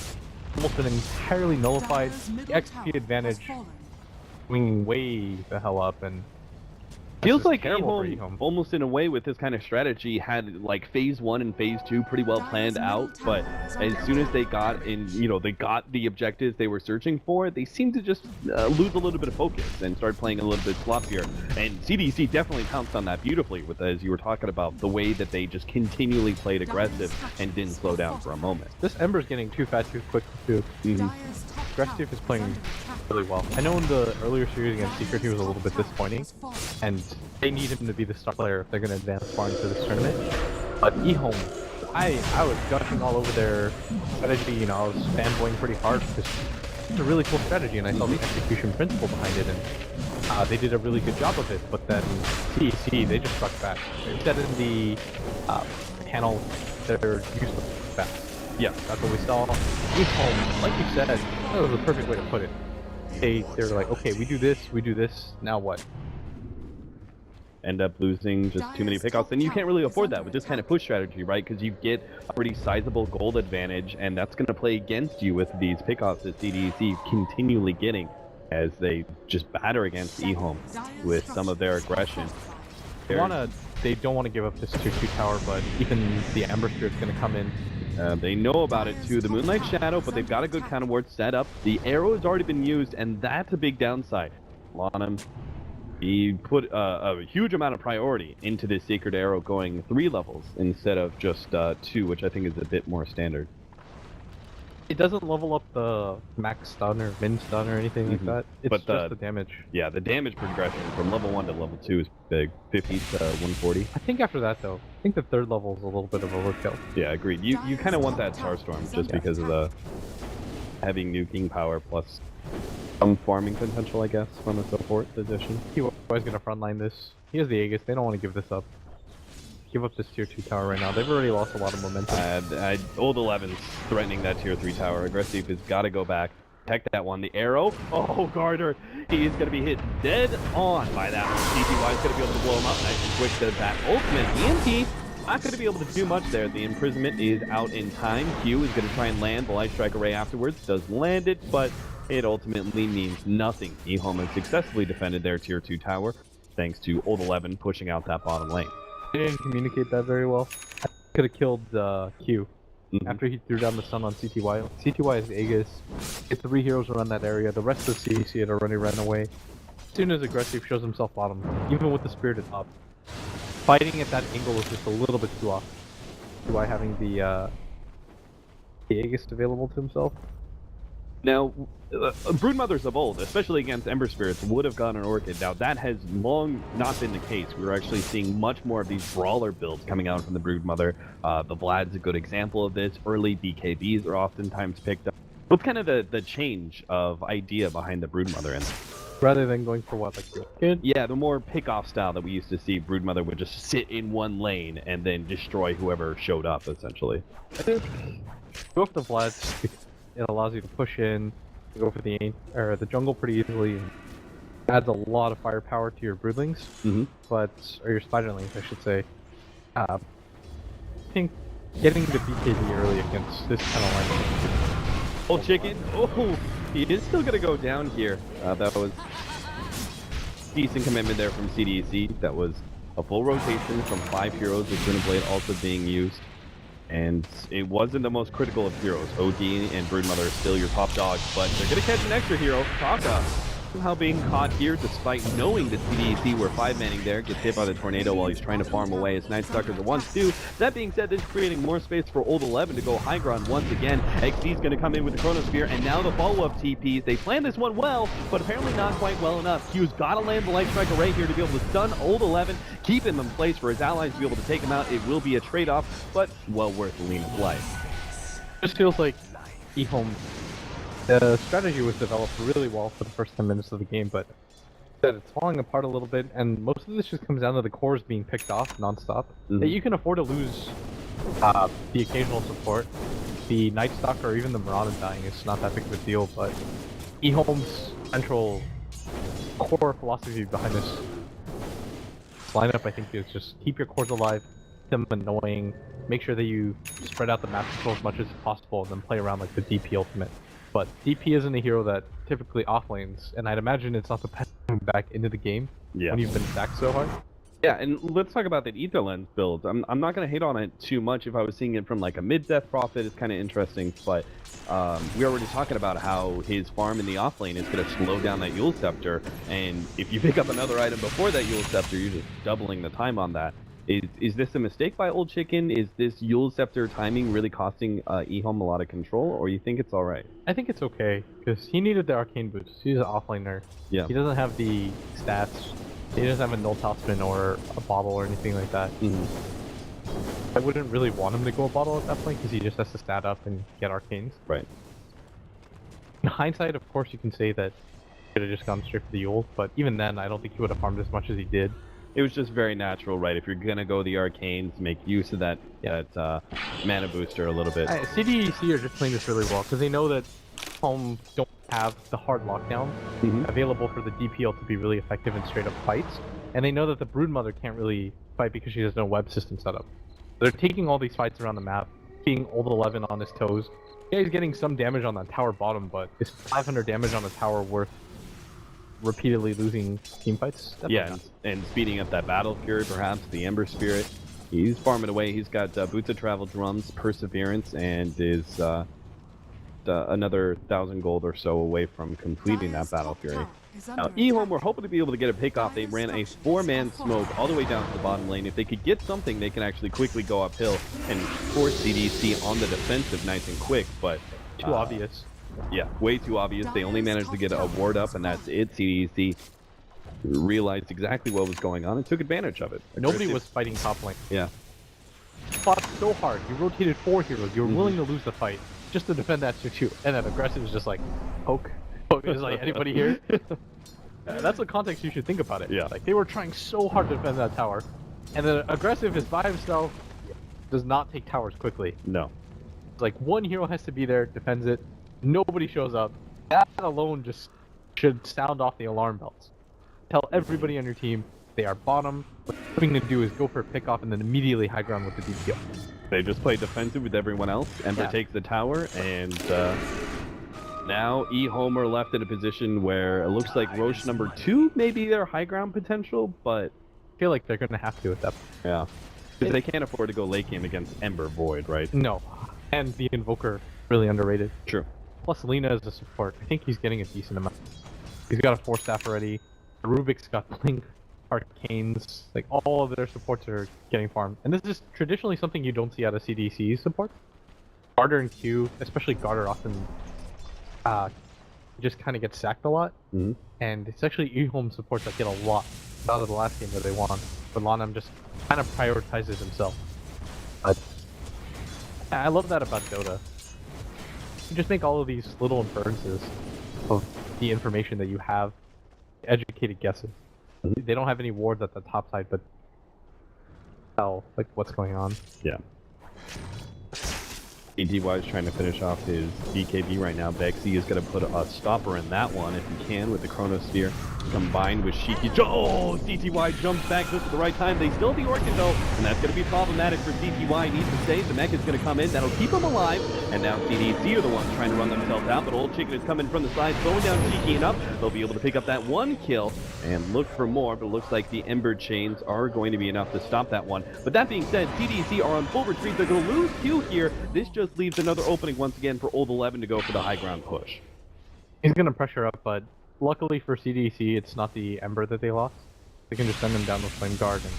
almost been entirely nullified. The XP advantage swinging way the hell up, and feels like EHOME, almost in a way with this kind of strategy, had like phase 1 and phase 2 pretty well planned out, but as soon as they got in, they got the objectives they were searching for, they seemed to just lose a little bit of focus and start playing a little bit sloppier. And CDC definitely pounced on that beautifully with, as you were talking about, the way that they just continually played aggressive and didn't slow down for a moment. This Ember's getting too fat too quick too. Aggressive is playing really well. I know in the earlier series against Secret he was a little bit disappointing, and they need him to be the star player if they're going to advance far into this tournament. But EHOME, I was gushing all over their strategy, you know, I was fanboying pretty hard because it's a really cool strategy and I saw the execution principle behind it and they did a really good job of it, but then CDEC, they just struck back. Instead in the panel, they're useless back. Yeah, that's what we saw. EHOME, like you said, that was the perfect way to put it. They're like, okay, we do this, now what? End up losing just too many pickoffs, and you can't really afford that with this kind of push strategy, right? Because you get a pretty sizable gold advantage, and that's going to play against you with these pickoffs that CDEC continually getting as they just batter against EHOME with some of their aggression. They don't want to give up this tier 2 tower, but even the Amber Spirit's going to come in. They know about it too, the Moonlight Shadow, but they've got a good counter ward set up. The arrow has already been used, and that's a big downside. Lanham, he put a huge amount of priority into this Sacred Arrow going 3 levels instead of just 2, which I think is a bit more standard. It doesn't level up the max stun or min stun or anything like that. It's just the damage. Yeah, the damage progression from level 1 to level 2 is big. 50 to 140. I think after that, though, I think the 3rd level is a little bit of overkill. Yeah, agreed. You kind of want that Starstorm just because of the heavy nuking power plus some farming potential, I guess, from a support position. He's always going to frontline this. He has the Aegis. They don't want to give this up. Give up this tier 2 tower right now. They've already lost a lot of momentum. Old 11's threatening that tier 3 tower. Aggressive has got to go back. Protect that one. The arrow. Oh, Garter. He is going to be hit dead on by that one. CTY is going to be able to blow him up. Nice and quick to that ultimate. EMP not going to be able to do much there. The imprisonment is out in time. Q is going to try and land the Light Strike Array afterwards. Does land it, but it ultimately means nothing. EHOME has successfully defended their tier 2 tower thanks to Old 11 pushing out that bottom lane. They didn't communicate that very well. Could have killed Q after he threw down the stun on CTY. CTY is Aegis. Get 3 heroes around that area. The rest of CDC had already ran away. As soon as Aggressive shows himself bottom, even with the Spirited up, fighting at that angle is just a little bit too off. CTY having the Aegis available to himself. Now, Broodmothers of old, especially against Ember Spirits, would have gone an Orchid. Now, that has long not been the case. We're actually seeing much more of these brawler builds coming out from the Broodmother. The Vlad's a good example of this. Early BKBs are oftentimes picked up. What's kind of the change of idea behind the Broodmother? And rather than going for what, like Orchid? Yeah, the more pick-off style that we used to see, Broodmother would just sit in one lane and then destroy whoever showed up, essentially. Go with the Vlad. It allows you to push in, go for the jungle pretty easily. Adds a lot of firepower to your broodlings, or your spiderlings, I should say. I think getting the BKB early against this kind of line. Old Chicken, oh, he is still gonna go down here. That was decent commitment there from CDEC. That was a full rotation from 5 heroes with Twin Blade also being used. And it wasn't the most critical of heroes. OD and Broodmother are still your top dogs, but they're going to catch an extra hero. Taka somehow being caught here despite knowing that CDEC were 5-manning there. Gets hit by the tornado while he's trying to farm away as Night Stalker the wants to. That being said, this is creating more space for Old 11 to go high ground once again. XC's going to come in with the Chronosphere, and now the follow-up TPs. They planned this one well, but apparently not quite well enough. Q's got to land the Light Strike Array here to be able to stun Old 11, keep him in place for his allies to be able to take him out. It will be a trade-off, but well worth the lean of life. Just feels like EHOME, the strategy was developed really well for the first 10 minutes of the game, but it's falling apart a little bit, and most of this just comes down to the cores being picked off non-stop. That you can afford to lose the occasional support. The Night Stalker or even the Mirana dying is not that big of a deal, but EHOME's central core philosophy behind this lineup, I think, is just keep your cores alive, keep them annoying, make sure that you spread out the map control as much as possible, and then play around like the DP ultimate. But DP isn't a hero that typically offlanes, and I'd imagine it's not the best back into the game when you've been stacked so hard. Yeah, and let's talk about that Ether Lens build. I'm not going to hate on it too much. If I was seeing it from like a mid-death Prophet, it's kind of interesting, but we were already talking about how his farm in the off lane is going to slow down that Yule Scepter, and if you pick up another item before that Yule Scepter, you're just doubling the time on that. Is this a mistake by Old Chicken? Is this Yule Scepter timing really costing EHOME a lot of control, or you think it's alright? I think it's okay, because he needed the Arcane Boots. He's an offlaner. Yeah. He doesn't have the stats. He doesn't have a null topspin or a bobble or anything like that. I wouldn't really want him to go bottle at that point because he just has to stat up and get arcanes. Right. In hindsight, of course, you can say that he could have just gone straight for the ult, but even then, I don't think he would have farmed as much as he did. It was just very natural, right? If you're gonna go the arcanes, make use of that mana booster a little bit. CDEC are just playing this really well because they know that home don't have the hard lockdown available for the DPL to be really effective in straight up fights, and they know that the Broodmother can't really fight because she has no web system set up. They're taking all these fights around the map, keeping Old 11 on his toes. Yeah, he's getting some damage on that tower bottom, but is 500 damage on a tower worth repeatedly losing team fights? Definitely Yeah, not. and speeding up that Battle Fury, perhaps, the Ember Spirit. He's farming away. He's got Boots of Travel Drums, Perseverance, and is another 1,000 gold or so away from completing that Battle Fury. Now, EHOME were hoping to be able to get a pick off. They ran a 4-man smoke all the way down to the bottom lane. If they could get something, they can actually quickly go uphill and force CDC on the defensive nice and quick, but... Too obvious. Yeah, way too obvious. They only managed to get a ward up, and that's it. CDC realized exactly what was going on and took advantage of it. Nobody was fighting top lane. Yeah. Fought so hard. You rotated 4 heroes. You were willing to lose the fight just to defend that 2-2. And then aggressive is just like, poke. Poke is like, anybody here? That's the context you should think about it. Yeah. Like, they were trying so hard to defend that tower. And then aggressive is by himself, does not take towers quickly. No. It's like, one hero has to be there, defends it. Nobody shows up. That alone just should sound off the alarm bells. Tell everybody on your team they are bottom. What you're going to do is go for a pick off and then immediately high ground with the DPO. They just play defensive with everyone else. Ember takes the tower, and now EHOME are left in a position where it looks like Roche number 2 may be their high ground potential, but I feel like they're going to have to at that point. yeah. Because they can't afford to go late game against Ember Void, right? No. And the Invoker, really underrated. True. Plus Lina as a support. I think he's getting a decent amount. He's got a 4-staff already. Rubik's got Blink, Arcanes. Like, all of their supports are getting farmed. And this is traditionally something you don't see out of CDC support. Garter and Q, especially Garter, often just kind of gets sacked a lot. And it's actually EHOME supports that get a lot out of the last game that they won. But Lanam just kind of prioritizes himself. But I love that about Dota. You just make all of these little inferences of the information that you have, educated guesses. They don't have any wards at the top side, but tell like what's going on. Yeah. ETY is trying to finish off his BKB right now. Bexy is going to put a stopper in that one if he can with the Chronosphere combined with Shiki. Oh, CTY jumps back just at the right time. They still have the Orchid though, and that's going to be problematic for CTY. Needs to stay. The mech is going to come in. That'll keep him alive. And now CDC are the ones trying to run themselves out, but Old Chicken is coming from the side, slowing down Shiki enough. They'll be able to pick up that 1 kill and look for more, but it looks like the Ember Chains are going to be enough to stop that one. But that being said, CDC are on full retreat. They're going to lose Q here. This just leaves another opening once again for Old 11 to go for the high ground push. He's going to pressure up, but luckily for CDC, it's not the Ember that they lost. They can just send him down the Flame Guard, and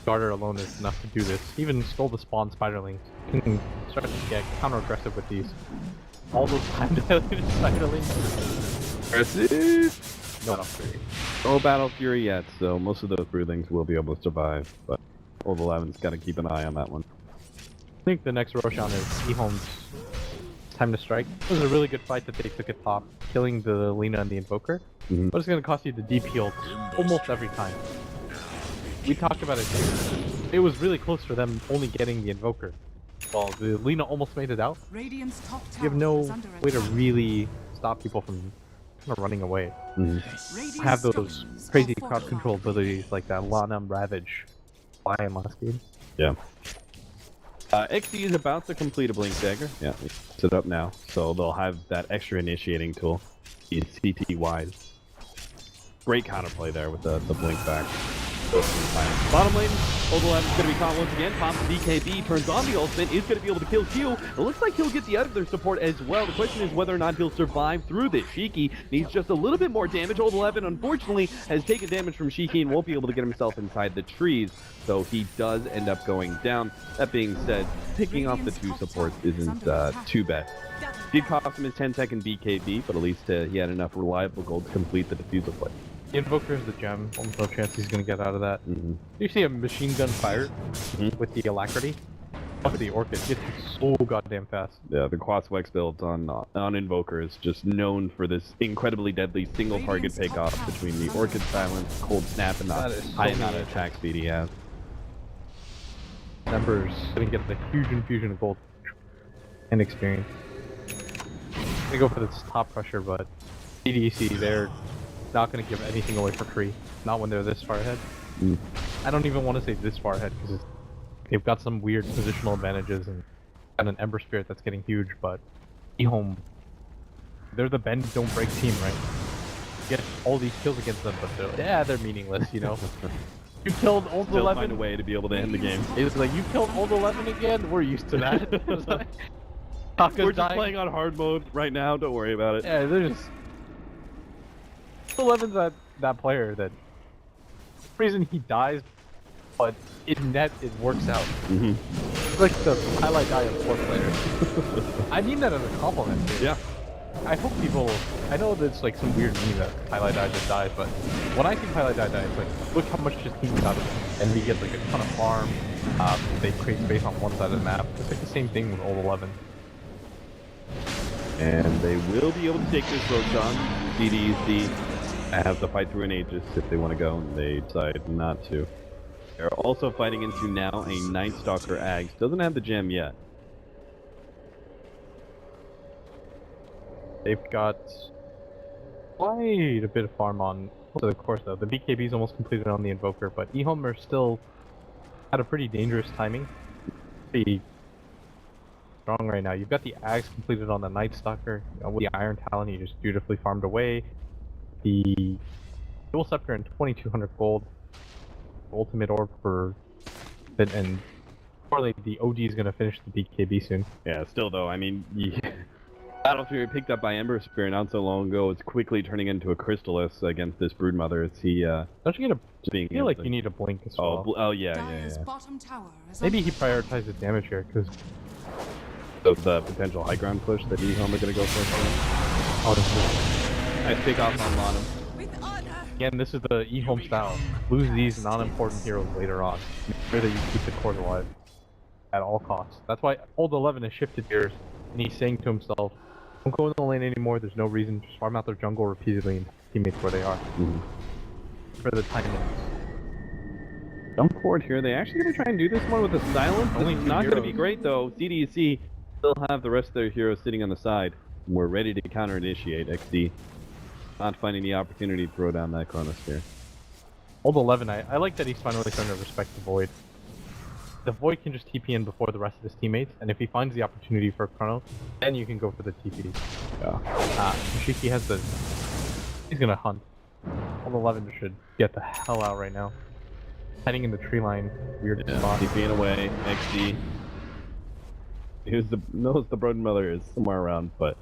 Garter alone is enough to do this. Even stole the spawn Spiderlings. Can start to get counter-aggressive with these. All those time-dilated Spiderlings. Aggressive! No Battle Fury. No Battle Fury yet, so most of those Broodlings will be able to survive, but Old 11's got to keep an eye on that one. I think the next Roshan is EHOME's time to strike. It was a really good fight that they took at top, killing the Lina and the Invoker. But it's going to cost you the DP ult almost every time. We talked about it too. It was really close for them only getting the Invoker. Well, the Lina almost made it out. Radiant's top You have tower no is under way to attack. really stop people from kind of running away. Radiant's Have those structures crazy are crowd control fortified. abilities like that Lanam Ravage Lion last game. Yeah. XD is about to complete a Blink Dagger. Yeah, it's it up now. So they'll have that extra initiating tool. He's CT-wise. Great counterplay there with the Blink back. Bottom lane, Old 11 is going to be caught once again. Pops the BKB, turns on the ultimate, is going to be able to kill Q. It looks like he'll get the other support as well. The question is whether or not he'll survive through this. Shiki needs just a little bit more damage. Old 11, unfortunately, has taken damage from Shiki and won't be able to get himself inside the trees. So he does end up going down. That being said, picking off the 2 supports isn't too bad. Did cost him his 10-second BKB, but at least he had enough reliable gold to complete the defusal play. The Invoker is the gem. Almost no chance he's going to get out of that. You see a machine gun fire with the Alacrity. Fuck the Orchid. It gets so goddamn fast. Yeah, the Quaswex build on Invoker is just known for this incredibly deadly single target pickoff between the Orchid Silence, Cold Snap, and the high amount of attack speed he has. Ember's gonna get the huge infusion of gold and experience. They go for this top pressure, but CDEC, they're not gonna give anything away for free. Not when they're this far ahead. I don't even want to say this far ahead because they've got some weird positional advantages and an Ember Spirit that's getting huge, but EHOME, they're the bend don't break team, right? You get all these kills against them, but they're meaningless, you know? You killed Old Still 11. find a way to be able to end the game. It's like, you killed Old 11 again? We're used to that. It's like, We're just playing on hard mode right now, don't worry about it. Yeah, they're just... Old 11's that player that... The reason he dies, but in net it works out. It's like the highlight die of 4 players. I mean that as a compliment, too. Yeah. I hope people... I know there's like some weird meme that highlight die just dies, but when I think highlight die dies, like, look how much his team got of him. And he gets like a ton of farm, they create space on one side of the map. It's like the same thing with Old 11. And they will be able to take this Roshan. CDEC have to fight through an Aegis if they want to go, and they decide not to. They're also fighting into now a Night Stalker Ags. Doesn't have the gem yet. They've got quite a bit of farm on most of the course though. The BKB is almost completed on the Invoker, but EHOME are still at a pretty dangerous timing. Pretty strong right now. You've got the Ags completed on the Night Stalker. With the Iron Talon, he just beautifully farmed away. The Dual Scepter and 2200 gold. Ultimate Orb for it, and probably the OG is going to finish the BKB soon. Yeah, still though, I mean, Battle Fury picked up by Ember Spirit not so long ago. It's quickly turning into a Crystallis against this Broodmother. It's Don't you get I feel like you need a blink as well. Oh yeah. Maybe he prioritizes damage here, because the potential high ground push that EHOME are going to go for. Oh, this is nice pick off on Lana. Again, this is the EHOME style. Lose these non-important heroes later on. Make sure that you keep the core alive at all costs. That's why Old 11 has shifted gears, and he's saying to himself, don't go in the lane anymore, there's no reason, just farm out their jungle repeatedly and teammates where they are. For the time being. Jump forward here, they actually going to try and do this one with a silence. Only not going to be great though. CDEC still have the rest of their heroes sitting on the side. We're ready to counter-initiate. XD not finding the opportunity to throw down that Chronosphere. Old 11, I like that he's finally starting to respect the Void. The Void can just TP in before the rest of his teammates, and if he finds the opportunity for a Chrono, then you can go for the TP. Yeah. Shiki has the... He's gonna hunt. Old 11 should get the hell out right now. Hiding in the tree line, weird spot. TPing away, XD. Knows the Broodmother is somewhere around, but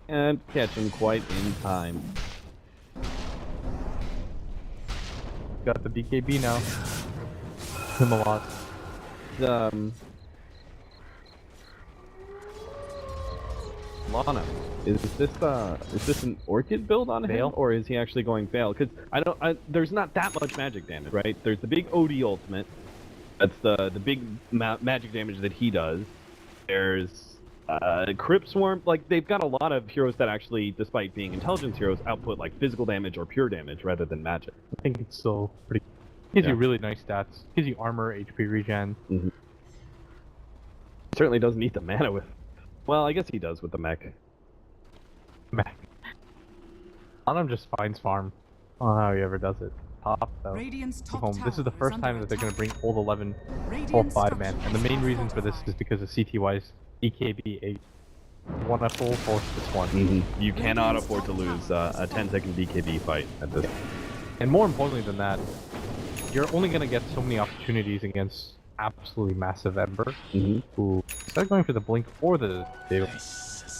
can't catch him quite in time. Got the BKB now. Him a lot. Lana, is this an Orchid build on Veil? him, or is he actually going Veil? Because there's not that much magic damage, right? There's the big OD ultimate. That's the big magic damage that he does. There's Crypt Swarm. Like, they've got a lot of heroes that actually, despite being intelligence heroes, output like physical damage or pure damage rather than magic. I think it's still pretty... Gives you really nice stats. Gives you armor, HP regen. Certainly doesn't need the mana with... Well, I guess he does with the mech. Anam just finds farm. I don't know how he ever does it. Top, though. Top this is the first time that they're going to bring Old 11 full 5-man. And the main reason for this is because of CTY's EKB 8. You want to full force this one. You cannot afford to lose a 10-second BKB fight at this. And more importantly than that, you're only going to get so many opportunities against absolutely massive Ember, who, instead of going for the Blink or the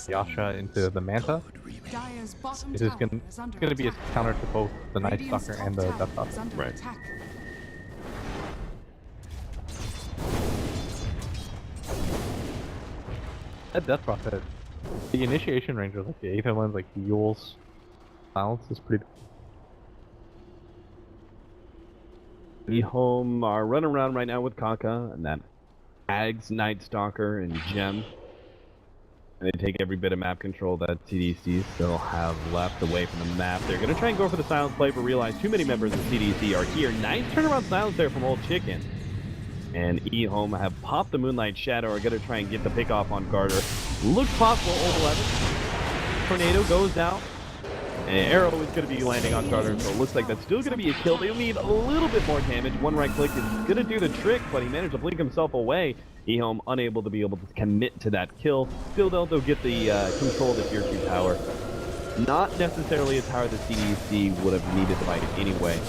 Yasha into the Manta, it is going to be a counter to both the Night Stalker and the Death Stalker. Right. That Death Prophet, the initiation range of like the Aether Lens, like Yule's Silence is pretty... EHOME are running around right now with Kaka, and that Ags, Night Stalker, and Gem. And they take every bit of map control that CDC still have left away from the map. They're going to try and go for the silence play, but realize too many members of CDC are here. Nice turnaround silence there from Old Chicken. And EHOME have popped the Moonlight Shadow, are going to try and get the pick off on Garter. Looks possible, Old 11. Tornado goes down. And Arrow is going to be landing on Garter, so it looks like that's still going to be a kill. They'll need a little bit more damage. One right click is going to do the trick, but he managed to blink himself away. EHOME unable to be able to commit to that kill. Still they'll get the control of the tier 2 tower. Not necessarily a tower the CDC would have needed to fight anyway.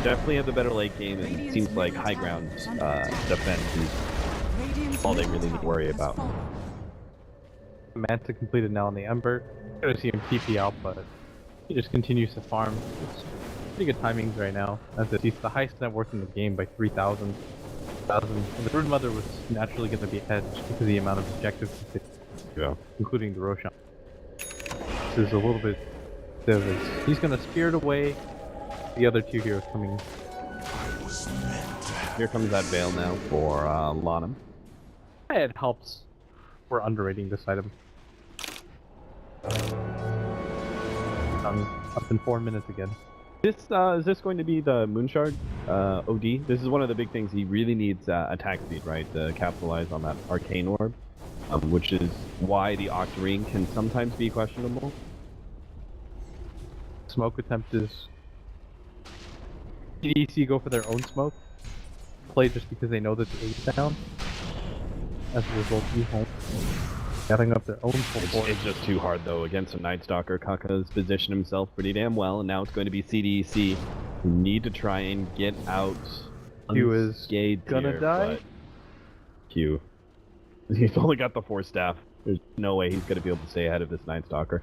Definitely have the better late game, and it seems like high ground defense is all they really need to worry about. Manta completed now on the Ember. Gonna see him TP out, but he just continues to farm. It's pretty good timings right now. He's the highest net worth in the game by 3,000. And the Brood Mother was naturally going to be ahead just because of the amount of objectives, including the Roshan. This is a little bit different. He's going to spirit away the other two heroes coming. Here comes that Veil now for Lanham. It helps. We're underrating this item. Up in 4 minutes again. Is this going to be the Moonshard OD? This is one of the big things. He really needs attack speed, right, to capitalize on that Arcane Orb, which is why the Octarine can sometimes be questionable. Smoke attempt is... CDC go for their own smoke. Play just because they know that the A's down. As a result, EHOME getting up their own full force. It's just too hard though against a Night Stalker. Kaka's positioned himself pretty damn well, and now it's going to be CDC who need to try and get out. Q is gonna here, die. Q. He's only got the 4 staff. There's no way he's going to be able to stay ahead of this Night Stalker.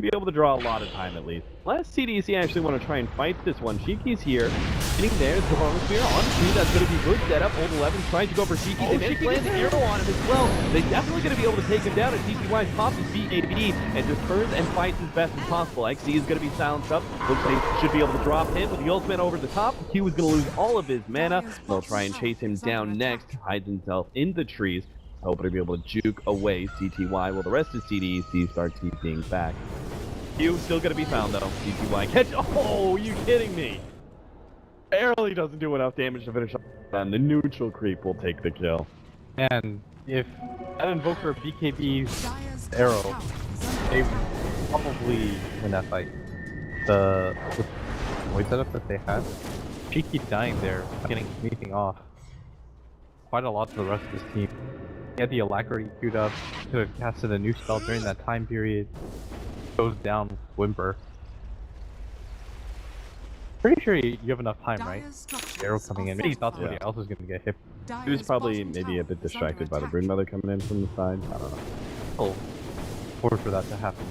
Be able to draw a lot of time at least. Unless CDC actually want to try and fight this one. Shiki's here. Getting there. The Horror Spear on Q. That's going to be good setup. Old 11 trying to go for Shiki. They managed to land the arrow on him as well. They're definitely going to be able to take him down. And TCY pops his BAB and just turns and fights as best as possible. XC is going to be silenced up. Looks like they should be able to drop him with the ultimate over the top. Q is going to lose all of his mana. They'll try and chase him down next. Hides himself in the trees. Hoping to be able to juke away CTY while the rest of CDEC starts TPing back. Q still gonna be found though. CTY catch. Oh, are you kidding me? Barely doesn't do enough damage to finish up. And the neutral creep will take the kill. And if that Invoker BKB's arrow, they probably win that fight. The void setup that they had, Shiki dying there, getting anything off. Quite a lot to the rest of his team. He had the Alacrity queued up, could have casted a new spell during that time period. Goes down with Whimper. Pretty sure you have enough time, right? Arrow coming in. Maybe he thought somebody else was going to get hit. He was probably maybe a bit distracted by the Brood Mother coming in from the side. I don't know. Oh, forward for that to happen.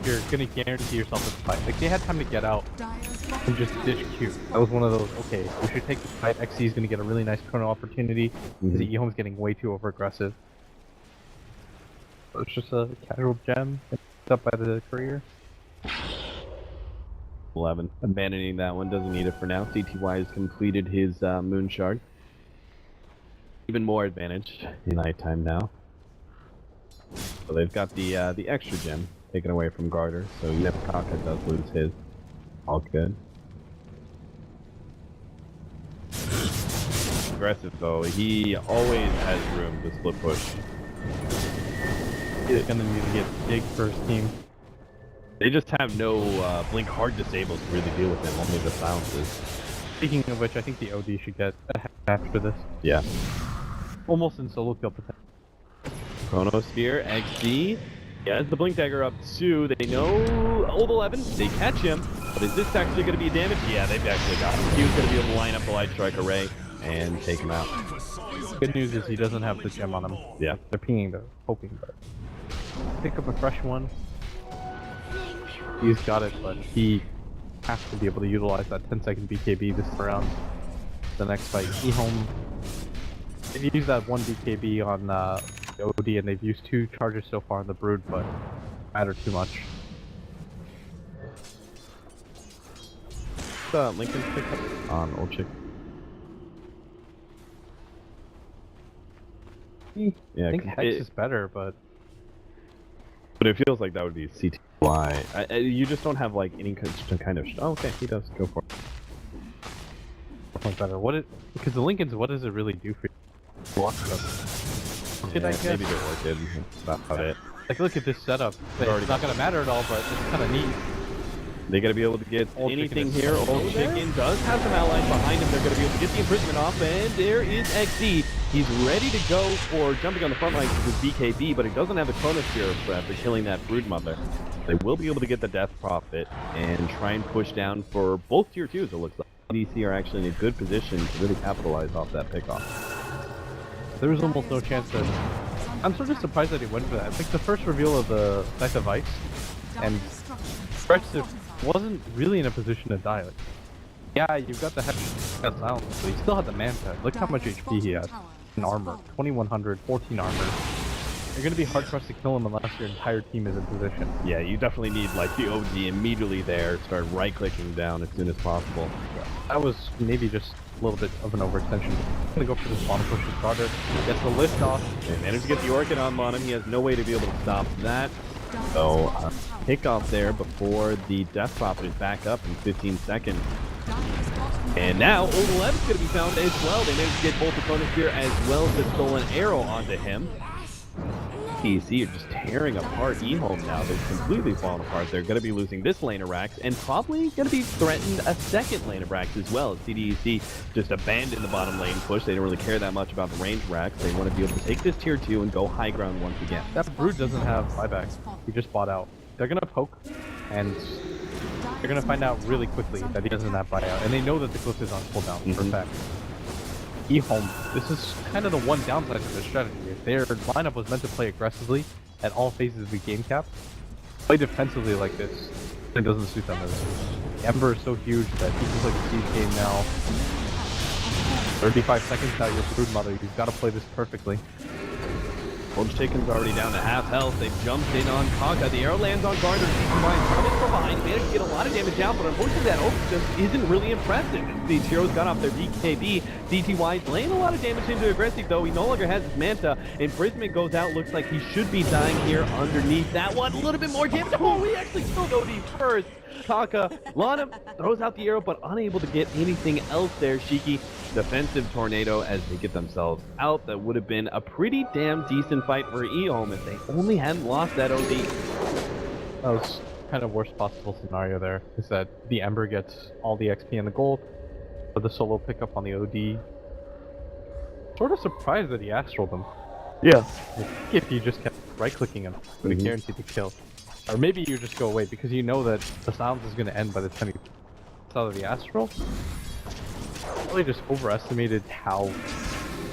You're going to guarantee yourself this fight. Like, they had time to get out and just ditch Q. That was one of those, okay, we should take this fight. XC is going to get a really nice chrono opportunity because EHOME's getting way too over-aggressive. So it's just a casual gem up by the courier. 11. Abandoning that one, doesn't need it for now. CTY has completed his Moonshard. Even more advantage in nighttime now. So they've got the extra gem taken away from Garter, so Kaka does lose his. All good. Aggressive though, he always has room to split push. He's gonna need to get big first team. They just have no blink hard disables to really deal with him, only the silences. Speaking of which, I think the OD should get a half after this. Yeah. Almost in solo kill potential. Chronosphere, XD. He has the Blink Dagger up too. They know Old 11. They catch him. But is this actually going to be a damage? Yeah, they've actually got him. He was going to be able to line up the Light Strike Array and take him out. Good news is he doesn't have the gem on him. Yeah. They're pinging, they're hoping, but pick up a fresh one. He's got it, but he has to be able to utilize that 10-second BKB this round. The next fight, EHOME. They've used that one BKB on the OD, and they've used 2 charges so far on the Brood, but matter too much. Lincoln's pick up on Old Chick. Yeah, I think Hex is better, but it feels like that would be CTY. You just don't have like any kind of. Oh, okay, he does. Go for it. better. Because the Lincolns, what does it really do for you? Block stuff. Yeah, maybe they're working. That's about it. Like, look at this setup. It's not gonna matter at all, but it's kind of neat. They gotta be able to get Old anything Chicken here. Old Chicken does have some allies behind him. They're gonna be able to get the imprisonment off, and there is XD. He's ready to go for jumping on the front lines with BKB, but he doesn't have the chronosphere after killing that Broodmother. They will be able to get the Death Prophet and try and push down for both tier 2s, it looks like. CDEC are actually in a good position to really capitalize off that pickoff. There was almost no chance that... I'm sort of surprised that he went for that. I think the first reveal of the Knight of Ice, and Brexit wasn't really in a position to die. Like, yeah, you've got the head silence, but he still had the Manta. Look how much HP he has in armor. 2100, 14 armor. You're gonna be hard pressed to kill him unless your entire team is in position. Yeah, you definitely need like the OD immediately there, start right-clicking down as soon as possible. That was maybe just a little bit of an overextension. I'm gonna go for this bottom push with Goddard. Gets the lift off. They managed to get the Orchid on him. He has no way to be able to stop that. So, pick off there before the Death Prophet is back up in 15 seconds. And now, Old 11 is going to be found as well. They managed to get both the Chronosphere as well as the Stolen Arrow onto him. CDEC are just tearing apart EHOME now. They've completely fallen apart. They're going to be losing this lane of racks and probably going to be threatened a second lane of racks as well. CDEC just abandoned the bottom lane push. They don't really care that much about the range racks. They want to be able to take this tier 2 and go high ground once again. That Brood doesn't have buyback. He just bought out. They're going to poke, and they're going to find out really quickly that he doesn't have buyout. And they know that the cliff is on cooldown for a fact. EHOME, this is kind of the one downside to their strategy. If their lineup was meant to play aggressively at all phases of the game cap, play defensively like this, it doesn't suit them. The Ember is so huge that he can play the siege game now. 35 seconds now, your Broodmother, you've got to play this perfectly. Old Chicken's already down to half health. They've jumped in on Kaka. The arrow lands on Garner. Coming from behind. Managed to get a lot of damage out, but unfortunately that ult just isn't really impressive. These heroes got off their BKB. DTY's laying a lot of damage into aggressive, though. He no longer has his Manta. Imprisonment goes out. Looks like he should be dying here underneath that one. A little bit more damage. Oh, we actually killed OD first. Kaka, Lana throws out the arrow, but unable to get anything else there. Shiki, defensive tornado as they get themselves out. That would have been a pretty damn decent fight for EHOME if they only hadn't lost that OD. That was kind of worst possible scenario there, is that the Ember gets all the XP and the gold, but the solo pickup on the OD. Sort of surprised that he astraled them. Yeah. If you just kept right-clicking him, would have guaranteed the kill. Or maybe you just go away because you know that the silence is going to end by the time you out of the astral. Really just overestimated how,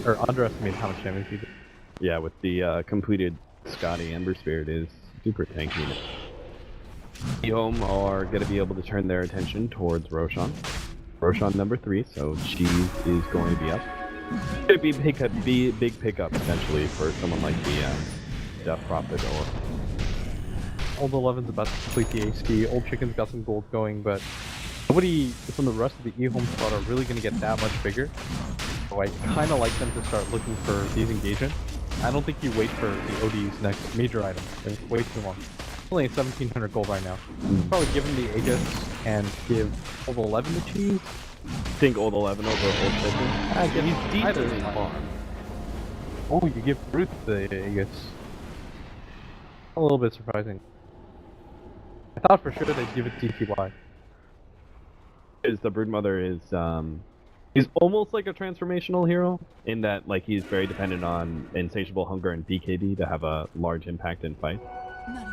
or underestimated how much damage he did. Yeah, with the completed Scotty Ember Spirit is super tanky. EHOME are going to be able to turn their attention towards Roshan. Roshan number 3, so Cheese is going to be up. It'd be a big pickup potentially for someone like the Death Prophet or... Old 11's about to complete the AC. Old Chicken's got some gold going, but nobody from the rest of the EHOME squad are really going to get that much bigger. So I kind of like them to start looking for these engagements. I don't think you wait for the OD's next major item. It's way too long. Only at 1700 gold right now. Probably give him the Aegis and give Old 11 the cheese. Think Old 11 over Old Chicken? He's decently far. Oh, you give Ruth the Aegis. A little bit surprising. I thought for sure they'd give it DTY. Is the Broodmother is he's almost like a transformational hero in that like he's very dependent on insatiable hunger and BKB to have a large impact in fight.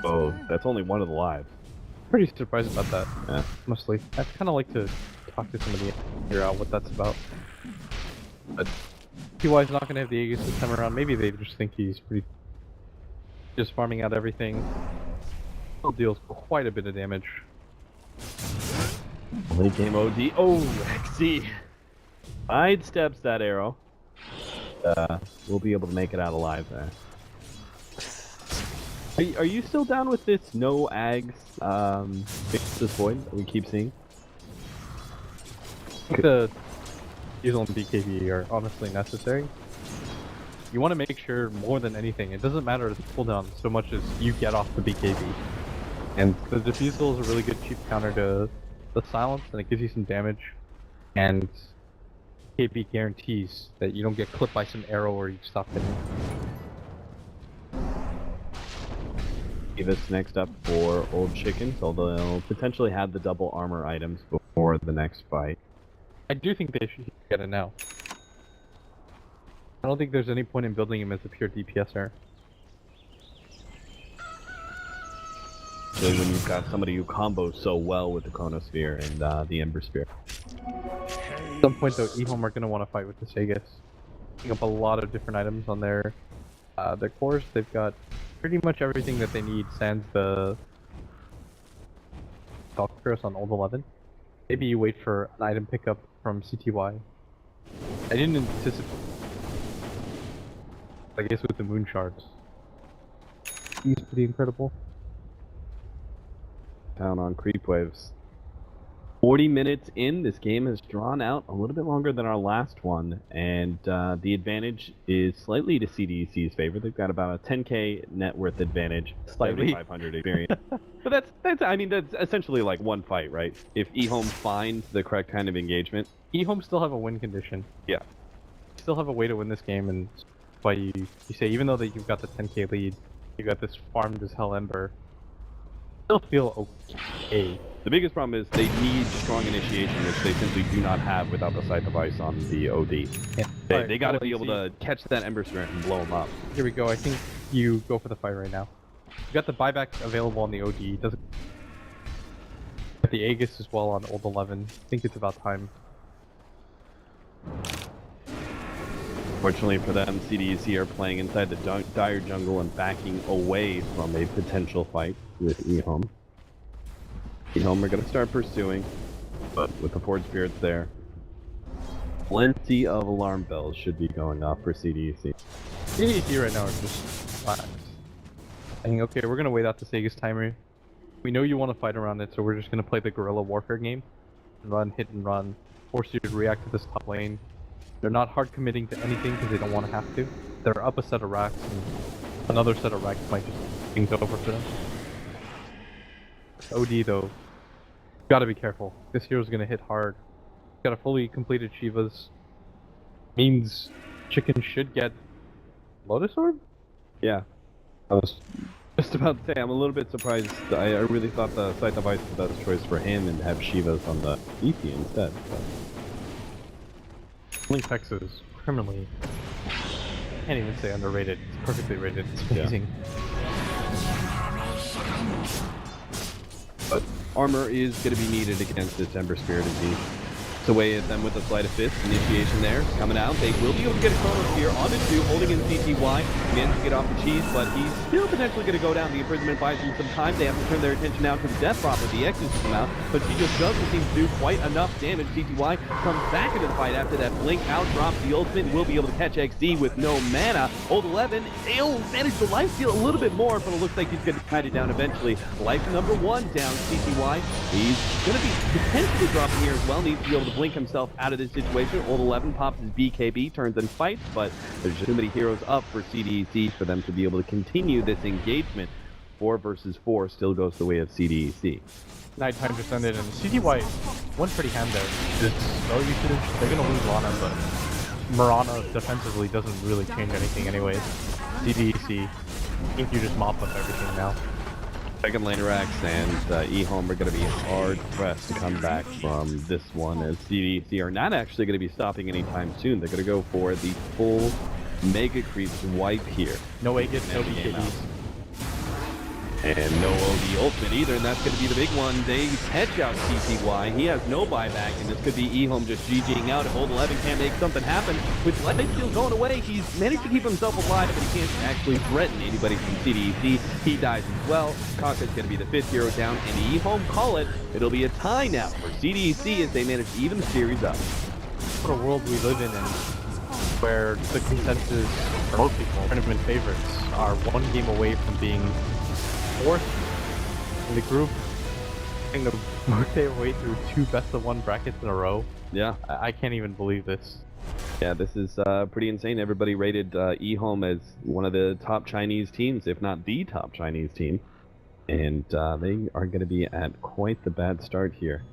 So that's only one of the lives. Pretty surprised about that. Yeah. Honestly, I'd kind of like to talk to somebody and figure out what that's about. But TY's not going to have the Aegis this time around. Maybe they just think he's pretty just farming out everything. Still deals quite a bit of damage. Late game OD. Oh, XC sidesteps that arrow. We'll be able to make it out alive there. Are you still down with this no ags this void that we keep seeing? I think the diesel and BKB are honestly necessary. you want to make sure more than anything, it doesn't matter the cooldown so much as you get off the BKB. And the defusal is a really good cheap counter to the silence, and it gives you some damage. And BKB guarantees that you don't get clipped by some arrow or you stop hitting. Davis next up for Old Chickens, although they'll potentially have the double armor items before the next fight. I do think they should get it now. I don't think there's any point in building him as a pure DPSer. Especially when you've got somebody who combos so well with the Chronosphere and the Ember Spear. At some point though, EHOME are going to want to fight with the Sagas. Picking up a lot of different items on their cores. They've got pretty much everything that they need, sans the Valkyros on Old 11. Maybe you wait for an item pickup from CTY. I didn't anticipate, I guess, with the Moon Shards. He's pretty incredible. Down on creep waves. 40 minutes in, this game has drawn out a little bit longer than our last one, and the advantage is slightly to CDEC's favor. They've got about a 10k net worth advantage, Slightly. 500 experience. But that's essentially like one fight, right? If EHOME finds the correct kind of engagement. EHOME still have a win condition. Yeah. Still have a way to win this game, and that's why you say, even though that you've got the 10k lead, you got this farmed as hell Ember, still feel okay. The biggest problem is they need strong initiation, which they simply do not have without the Sight of Ice on the OD. Yeah. They got to be able to catch that Ember Spirit and blow them up. Here we go. I think you go for the fight right now. You got the buyback available on the OD. Doesn't got the Aegis as well on Old 11. I think it's about time. Fortunately for them, CDEC are playing inside the dire jungle and backing away from a potential fight with EHOME. EHOME are going to start pursuing, but with the Forge Spirits there, plenty of alarm bells should be going off for CDEC. CDEC right now are just relaxed. Saying, okay, we're going to wait out the Sagas timer. We know you want to fight around it, so we're just going to play the guerrilla warfare game. Run, hit and run, force you to react to this top lane. They're not hard committing to anything because they don't want to have to. They're up a set of racks, and another set of racks might just things over for them. OD though, gotta be careful. This hero's gonna hit hard. Got a fully completed Shiva's. Means Chicken should get Lotus Orb? Yeah. I was just about to say, I'm a little bit surprised. I really thought the Sight of Ice was the best choice for him and have Shivas on the EP instead. But... Link Hex is criminally, can't even say underrated, it's perfectly rated, it's amazing. But armor is going to be needed against this Ember Spirit indeed. It's away at them with a Sleight of Fist. Initiation there, coming out. They will be able to get a Chronosphere on the 2, holding in CTY. Managed to get off the cheese, but he's still potentially going to go down. The imprisonment buys him some time. They have to turn their attention now to the Death Prophet. The X has come out, but she just doesn't seem to do quite enough damage. CTY comes back into the fight after that blink out, drops the ultimate, will be able to catch XD with no mana. Old 11, they'll manage to life steal a little bit more, but it looks like he's going to kite it down eventually. Life number 1 down, CTY. He's going to be potentially dropping here as well. Needs to be able to blink himself out of this situation. Old 11 pops his BKB, turns and fights, but there's just too many heroes up for CDEC for them to be able to continue this engagement. 4 versus 4 still goes the way of CDEC. Nighttime just ended, and CTY went pretty hand there. Just no usage. They're gonna lose Lana, but Mirana defensively doesn't really change anything anyways. CDEC, I think you just mop up everything now. Second lane Rex and EHOME are going to be hard pressed to come back from this one, as CDEC are not actually going to be stopping anytime soon. They're going to go for the full Mega Creeps wipe here. No Aegis, no BKBs. And no OD ultimate either, and that's going to be the big one. They catch out CTY. He has no buyback, and this could be EHOME just GGing out. If Old 11 can't make something happen, with life steal going away, he's managed to keep himself alive, but he can't actually threaten anybody from CDEC. He dies as well. Kaka's going to be the 5th hero down, and EHOME call it. It'll be a tie now for CDEC as they manage to even the series up. What a world we live in where the consensus for most people, tournament favorites, are 1 game away from being 4th in the group, and to work their way through 2 best-of-1 brackets in a row. Yeah. I can't even believe this. Yeah, this is pretty insane. Everybody rated EHOME as one of the top Chinese teams, if not the top Chinese team. And they are going to be at quite the bad start here.